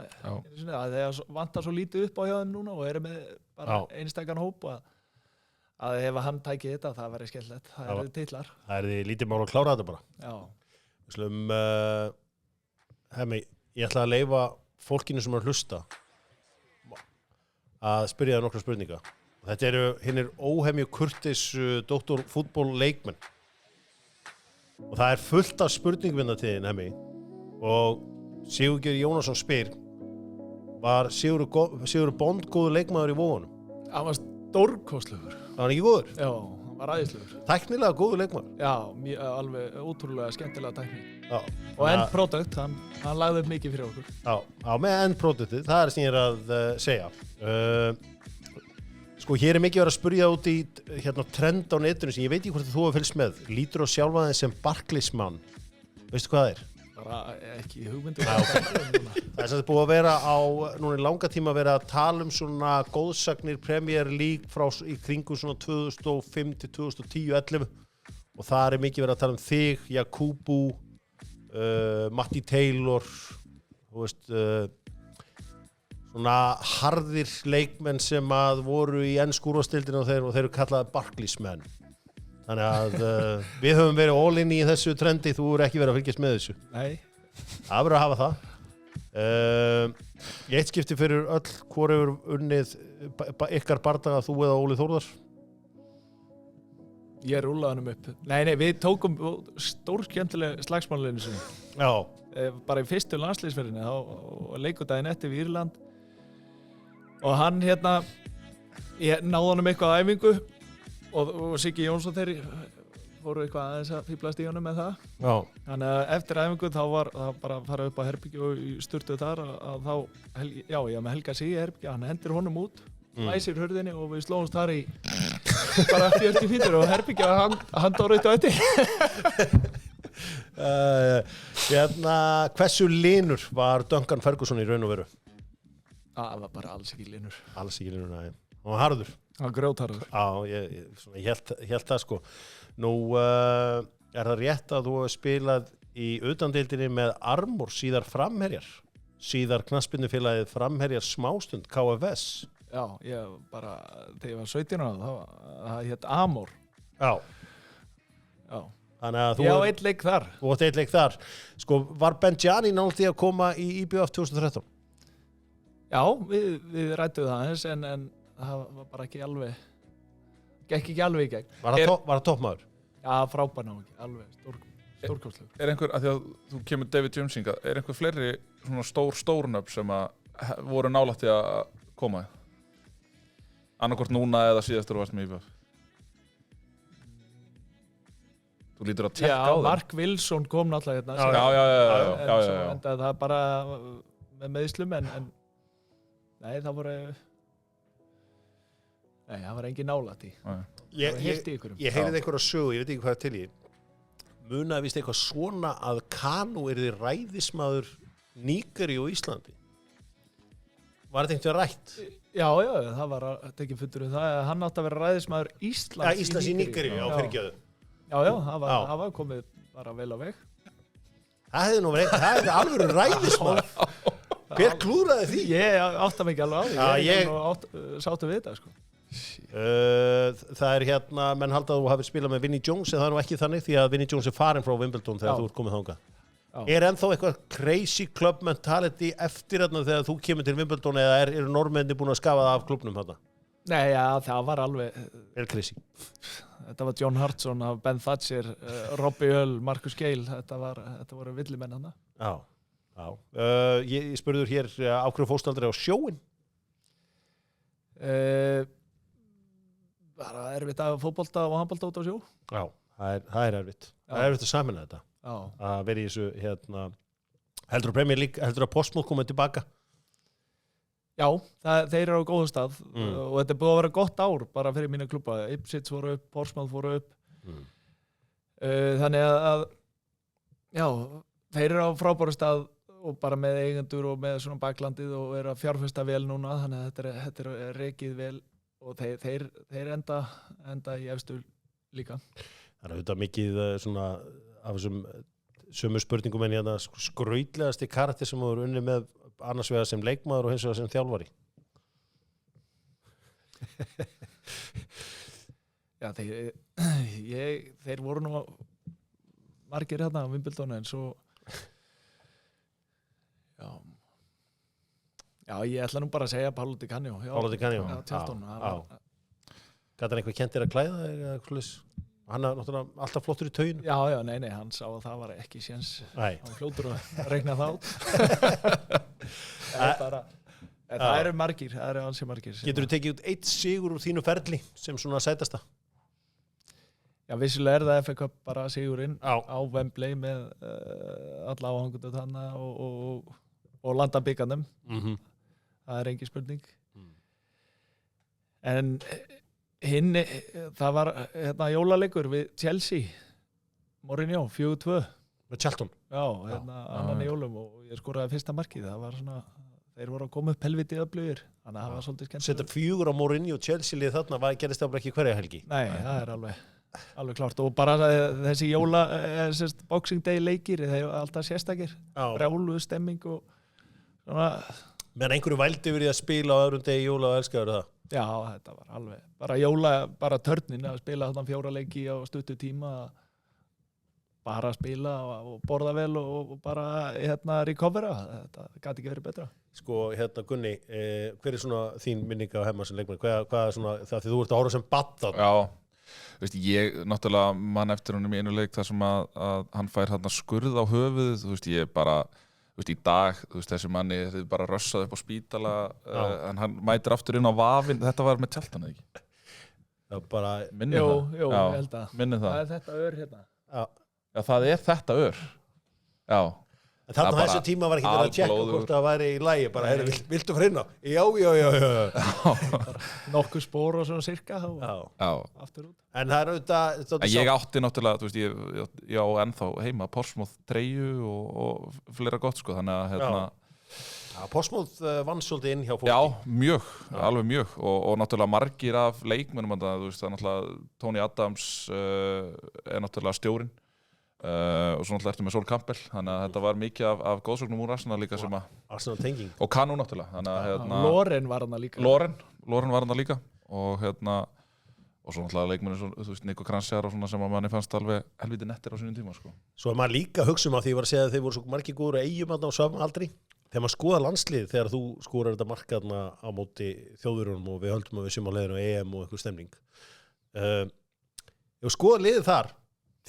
það vantar svo lítið upp á hjá þeim núna og eru með bara einstakann hóp að ef hann tæki þetta, það væri skemmtilegt. Það eru titlar. Það eru lítið mál að klára þetta bara. Já. Hemmi, ég ætla að leyfa fólkinu sem er að hlusta að spyrja það nokkra spurninga. Þetta eru hinnir óhemju kurtis doktorfútból leikmenn. Og það er fullt af spurningvinnatíðin, Hemmi. Og Sigurgeir Jónasson spyr, var Sigurður Bond góður leikmaður í Vógunum? Hann var stórkostlegur. Var hann ekki góður? Já, hann var æðislegur. Tæknilega góður leikmaður? Já, alveg ótrúlega skemmtilega tækni. Já. Og end product, hann lagði upp mikið fyrir okkur. Já, með end produktið, það er sem ég er að segja. Sko, hér er mikið verið að spyrja út í trend á netinu sem ég veit ekki hvort þú hefur fylgst með. Lítur á sjálfa þeim sem Barclays-mann. Veistu hvað það er? Bara ekki hugmyndu. Það er sem búið að vera núna í langa tíma að vera að tala um svona góðsagnir Premier League frá í kringum svona 2005 til 2010-11 og það er mikið verið að tala um þig, Jakubu, Matti Taylor, þú veist, svona harðir leikmenn sem að voru í ensku úrvalsdeildinni og þeir eru kallaði Barclays-menn. Þannig að við höfum verið all in í þessu trendi, þú eru ekki verið að fylgjast með þessu. Nei. Það verður að hafa það. Í eitt skipti fyrir öll, hvor hefur unnið ykkar bardaga, þú eða Óli Þórðar? Ég rúlaði hann upp. Nei, við tókum stórskemmtilega slagsmálinu sinni. Já. Bara í fyrstu landsliðsferðinni og leikudaginn eftir við Írland. Og hann ég náði hann eitthvað á æfingu og Siggi Jónsson þeir voru eitthvað aðeins að fíblast í honum með það. Já. Þannig að eftir æfingu þá var það bara að fara upp á herbyggju og sturtuð þar að þá, ég með Helga Sig í herbyggju, hann hendir honum út, læsir hurðinni og við slóumst þar í bara 40 fítur og herbyggju og hann dóra eitt á þetta. Hversu linur var Duncan Ferguson í raun og veru? Það var bara alls ekki linur. Alls ekki linur, næ. Hann var harður. Hann var grjótharður. Já, ég held það sko. Nú, er það rétt að þú hefur spilað í utandeildinni með Armor, síðar Framherjar, síðar knattspyrnufélagið Framherjar Smástund, KFS? Já, ég bara, þegar ég var 17 ára, það hét Amor. Já. Já. Þannig að þú... Já, eitt leik þar. Þú átt eitt leik þar. Sko, var Benjani náttúrulega því að koma í IBF 2013? Já, við rættum það aðeins, en það var bara ekki alveg, gekk ekki alveg í gegn. Var það toppmaður? Já, frábær ná ekki, alveg stórkostlegur. Er einhver, að því að þú kemur David James hingað, er einhver fleiri svona stórnöfn sem að voru nálægt í að koma? Annarkvort núna eða síðastur og varst með IBF? Þú lítur að tekka á þeim. Já, Mark Wilson kom náttúrulega hérna. Já. En það er bara með meðslum, en nei, það var engin nálægt í. Ég heyrði einhverja sögu, ég veit ekki hvað er til í. Munaði víst eitthvað svona að Kanu yrði ræðismaður Nígeríu og Íslandi. Var þetta einhvern veginn rætt? Já, það var tekið fundur um það. Hann átti að vera ræðismaður Íslands í Nígeríu, já, fyrirgefðu. Já, það var komið bara vel á veg. Það hefði alveg ræðismaður. Hver klúðraði því? Ég átti mig ekki alveg á því. Ég sáttu við þetta, sko. Það er menn halda að þú hafið spilað með Vinnie Jones, en það er nú ekki þannig því að Vinnie Jones er farin frá Wimbledon þegar þú ert komið þangað. Er ennþá eitthvað crazy club mentality eftir þegar þú kemur til Wimbledon eða eru normenni búin að skafa það af klubnum þarna? Nei, já, það var alveg... Er crazy? Þetta var John Hartson, Ben Thatcher, Robbie Hull, Marcus Gale, þetta voru villimenn þarna. Já. Ég spurður hér á hverju fórstu aldrei á sjóinn? Bara erfitt að fótbolta og handbolta út á sjó. Já, það er erfitt. Það er erfitt að samina þetta. Já. Að vera í þessu, heldur að Premier League, heldur að Portsmouth komið tilbaka? Já, þeir eru á góðum stað og þetta er búið að vera gott ár bara fyrir mína klubba. Ipswich voru upp, Portsmouth voru upp. Þannig að, já, þeir eru á frábæru stað og bara með eigendur og með svona baklandið og eru að fjárfesta vel núna, þannig að þetta er rekið vel og þeir enda í efstu líka. Það er auðvitað mikið svona af þessum sömu spurningum en hérna skrautlegasti karakter sem þú eru unnið með annars vegar sem leikmaður og hins vegar sem þjálfari. Já, þeir voru nú margir hérna á Wimbledon en svo Já, ég ætla nú bara að segja Paolo Di Canio. Paolo Di Canio. Já, Tjaldón. Gat hann eitthvað kennt þér að klæða eða eitthvað svoleiðis? Hann er náttúrulega alltaf flottur í tauginu. Já, nei, hann sá að það var ekki séns. Nei. Hann fljótur að reikna það út. Það eru margir, það eru ansi margir. Geturðu tekið út 1 sigur úr þínu ferli sem svona sætasta? Já, vissilega það FA Cup bara sigurinn Já. á Wembley með alla áhangundu þarna og landa byggarnum. Það engin spurning. En hinn, það var jólaleikur við Chelsea, Mourinho, 4-2. Með Charlton? Já, annan í jólum og ég skoraði fyrsta markið. Það var svona, þeir voru að koma upp helviti öflugir, þannig að það var svolítið skemmt. Setta 4 á Mourinho og Chelsea-lið þarna, gerist það bara ekki hverja helgi? Nei, það er alveg klárt og bara þessi Boxing Day leikir, þeir eru alltaf sérstakir, brjáluð stemming og svona. Menn einhverju vældi yfir því að spila á öðrum degi jóla og elskaður það? Já, þetta var alveg, bara jóla, bara törnin að spila þarna 4 leiki á stuttu tíma, bara að spila og borða vel og bara recovera, þetta gæti ekki verið betra. Sko, Gunni, hver er svona þín minning á Hemma sem leikmann? Hvað er svona, það því þú ert að horfa sem badd á? Já, veist, ég náttúrulega mann eftir honum í einu leik þar sem að hann fær þarna skurð á höfuðið, þú veist, ég bara... í dag, þessi manni þið bara rössað upp á spítala en hann mætir aftur inn á vafinn, þetta var með Charlton eða ekki? Það bara... Jú, ég held að. Minni það. Það er þetta ör hérna. Já, það er þetta ör. Já. En þarna þessu tíma var ekki að tjekka hvort það væri í lagi, bara, viltu fara inn á? Já. Nokkuð spór og svona cirka, aftur út. En það er auðvitað... Ég átti náttúrulega, þú veist, ég á ennþá heima Portsmouth treyju og fleira gott, sko, þannig að Portsmouth vann svolítið inn hjá fólki. Já, alveg mjög og náttúrulega margir af leikmennum, þú veist, það er náttúrulega Tony Adams er náttúrulega stjórinn og svo náttúrulega ertu með Sol Campbell, þannig að þetta var mikið af góðsögnum úr Arsenal líka sem að... Arsenal tenging. Og Kanu náttúrulega, þannig að Loren var hann líka. Loren var hann líka og og svo náttúrulega leikmennir, þú veist, Nico Kranjčar og svona sem að manni fannst alveg helviti nettir á sínum tíma, sko. Svo er maður líka að hugsa að því ég var að segja að þeir voru svo margir góður og eigum á sama aldri. Þegar maður skoðar landslið, þegar þú skorar þetta markaðna á móti Þjóðverjunum og við höldum að við séum á leiðinu á EM og eitthvað stemning. Ef skoðar liðið þar,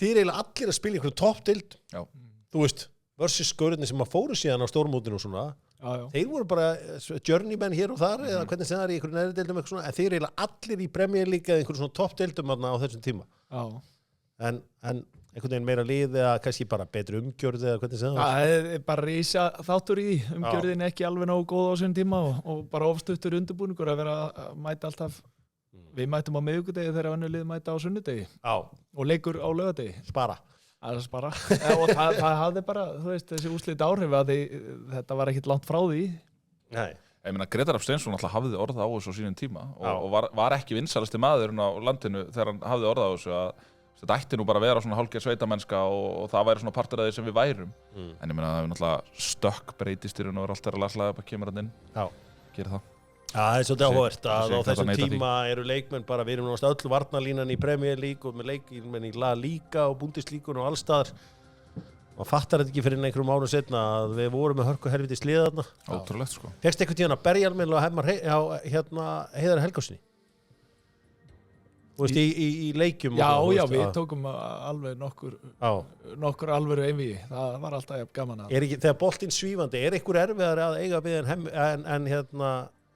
þið eiginlega allir að spila í einhverju toppdeild. Já. Þú veist, versus skörðinni sem að fóru síðan á stórmótinu og svona. Já. Þeir voru bara journeymen hér og þar eða hvernig sem það er í einhverju neðri deildum eitthvað svona, en þeir eiginlega allir í Premier League eða einhverju svona toppdeildum á þessum tíma. Já. En einhvern veginn meira lið eða kannski bara betri umgjörð eða hvernig sem það er. Það er bara rísa þáttur í því, umgjörðin ekki alveg nógu góð á þessum tíma og bara ofstuttur undirbúningur að vera að mæta alltaf. Við mætum á miðvikudegi þegar önnur lið mæta á sunnudegi. Já. Og leikur á laugardegi. Spara. Það og það hafði bara, þú veist, þessi úrslit áhrif að þetta var ekkit langt frá því. Nei. Ég meina, Gretar Steinsson alltaf hafði orð á þessu á sínum tíma og var ekki vinsælasti maðurinn á landinu þegar hann hafði orð á þessu að þetta ætti nú bara að vera svona hálfgerð sveitamennska og það væri svona partur af því sem við værum. En ég meina, það hefur náttúrulega stökkbreytist í raun og veru alltaf að Lars Lagerbäck kemur hann inn. Já. Gerir það. Já, það er svolítið áhugavert að á þessum tíma eru leikmenn bara, við erum náttúrulega öll varnarlínan í Premier League og með leikmenn í La Liga og Bundesliga og allstaðar. Man fattar þetta ekki fyrir einhverjum árum setna að við vorum með hörku helviti slið þarna. Ótrúlegt, sko. Fékkst eitthvað tíðan að berjalmiðl og Heiðar Helgasyni? Þú veist, í leikjum? Já, við tókum alveg nokkur alvöru einvígi. Það var alltaf gaman að... Þegar boltinn svífandi, er einhver erfiðari að eiga við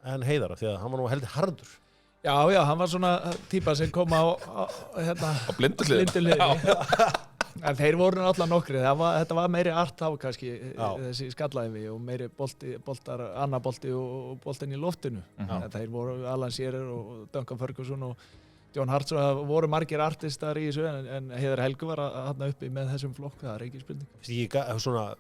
en Heiðar, því að hann var nú heldur harður. Já, hann var svona típa sem kom á blinduhliðinni. En þeir voru náttúrulega nokkri. Þetta var meiri art þá kannski, þessi skallaæfi og meiri boltar, annar bolti og boltin í loftinu. Þeir voru Alan Shearer og Duncan Ferguson og John Hart, voru margir artistar í þessu en Heiðar Helgu var þarna uppi með þessum flokk, það er ekki spurning. Svona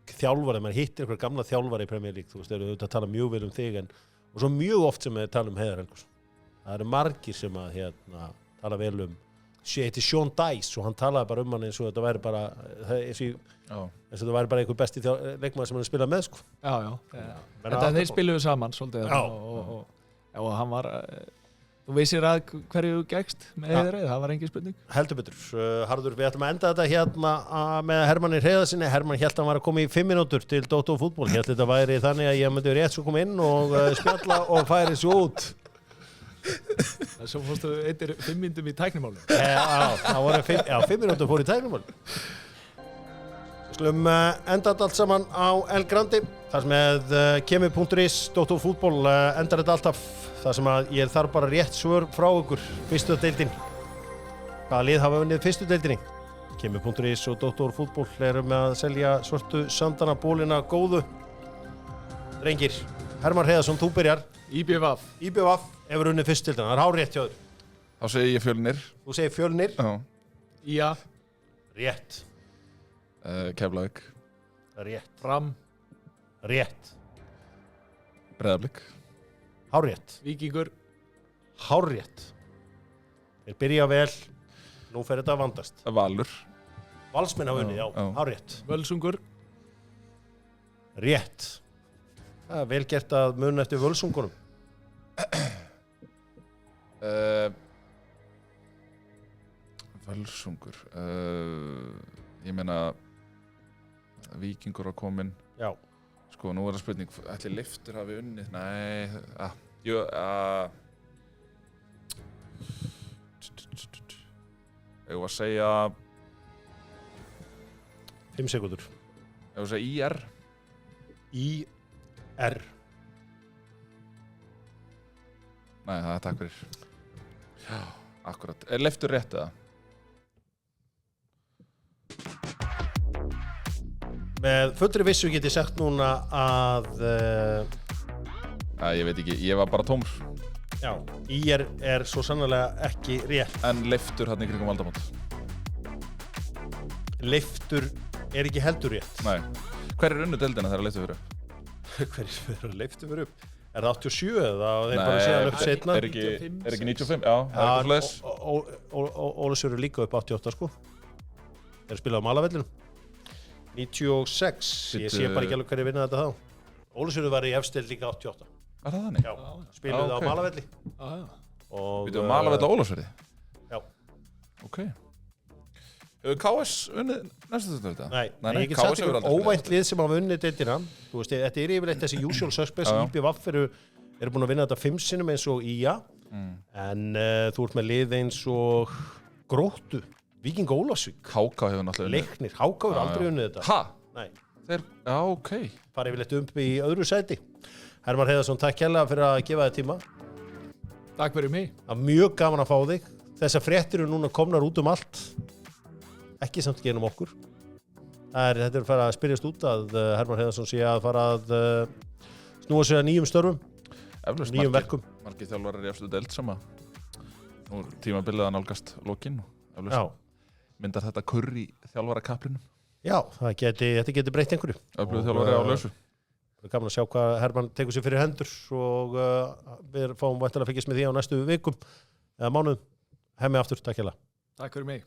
þjálfari, maður hittir einhver gamla þjálfari í Premier League, þú veist, þeir eru að tala mjög vel um þig og svo mjög oft sem við tala um Heiðar Helgus. Það eru margir sem að tala vel um heitir Sean Dyche og hann talaði bara um hann eins og þetta væri bara eins og þetta væri bara einhver besti leikmaður sem hann spilaði með, sko. Þetta þeir spiluðu saman svolítið og hann var þú vissir að hverju gegst með Heiðari, það var engin spurning. Heldur betur. Harður, við ætlum að enda þetta hérna með Hermanni Hreiðarsyni. Hermann hélt að hann var að koma í 5 mínútur til Dóttor fútból. Hélt þetta væri þannig að ég myndi rétt svo koma inn og spjalla og færi svo út. svo fórstu eittir 5 mínútum í tæknimáli. Já, það voru 5 mínútur fór í tæknumál. Skulum enda þetta allt saman á El Grandi. Þar sem með kemi.is, Dr. Fútbol endar þetta alltaf. Það sem að ég þarf bara rétt svör frá ykkur. Fyrstu deildin. Hvaða lið hafa unnið fyrstu deildinni? Kemi.is og Dr. Fútbol eru með að selja svörtu sandana bólina góðu. Drengir, Hermann Hreiðarsson, þú byrjar. IBVF. IBVF hefur unnið fyrstu deildina. Það er hárrétt hjá þér. Þá segi ég Fjölnir. Þú segir Fjölnir. Já. IA. Rétt. Keflavík. Rétt. Fram. Rétt. Breiðablik. Hárrétt. Víkingur. Hárrétt. Þeir byrja vel. Nú fer þetta að vandast. Valur. Valsmenn hafa unnið, já. Já. Hárrétt. Völsungur. Rétt. Það er vel gert að muna eftir völsungunum. Völsungur. Ég meina Víkingur á komin. Já. Sko, nú er það spurning, ætli Leiftur hafi unnið? Nei, Ég var að segja 5 sekúndur. Ég var að segja IR. IR. Nei, það er takk fyrir. Já, akkurat. Er Leiftur rétt eða? Með fullri vissu get ég sagt núna að Ég veit ekki, ég var bara tómur. já, IR er svo sannarlega ekki rétt. En Leiftur hann í kringum aldamót. Leiftur er ekki heldur rétt. Nei. Hver er unnu deildina þegar Leiftur fyrir upp? Hverjir fyrir Leiftur fyrir upp? Er það 87 eða þeir bara séðan upp setna? Er ekki 95? Já, það er eitthvað svoleiðis. Ólafsfjörður líka upp 88 sko. Þeir spilaðu á Malavellinu. 96. Ég sé bara ekki alveg hverju vinna þetta þá. Ólafsfjörður var í efstild líka 88. Er það þannig? Já, spiluðu á Malavelli. Við erum Malavell á Ólafsfirði? Já. Ok. Hefur KS unnið næstu þetta? Nei, ég get sagt ykkur óvænt lið sem hafa unnið deildina. Þú veist, þetta er yfirleitt þessi usual suspects. IBVF eru búin að vinna þetta 5 sinnum eins og IA. En þú ert með lið eins og Gróttu, Víking Ólafsvík. HK hefur náttúrulega unnið. Leiknir, HK hefur aldrei unnið þetta. Ha? Nei. Já, ok. Fara yfirleitt í öðru sæti. Hermann Hreiðarsson, takk kærlega fyrir að gefa þér tíma. Takk fyrir mig. Það er mjög gaman að fá þig. Þessar fréttir eru núna komnar út um allt. Ekki samt genum okkur. Þetta er að fara að spyrjast út að Hermann Hreiðarsson sé að fara að snúa sig að nýjum störfum, nýjum verkum. Margir þjálfarar í efstu deild sem að nú tímabilið að nálgast lokinn og Já. Myndar þetta kurr í þjálfarakaplinum. Já, þetta geti breytt einhverju. Öflugur þjálfari á lausu. Það er gaman að sjá hvað Hermann tekur sér fyrir hendur og við fáum væntanlega að fylgjast með því á næstu vikum eða mánuðum. Hemmi aftur, takk hérlega. Takk fyrir mig.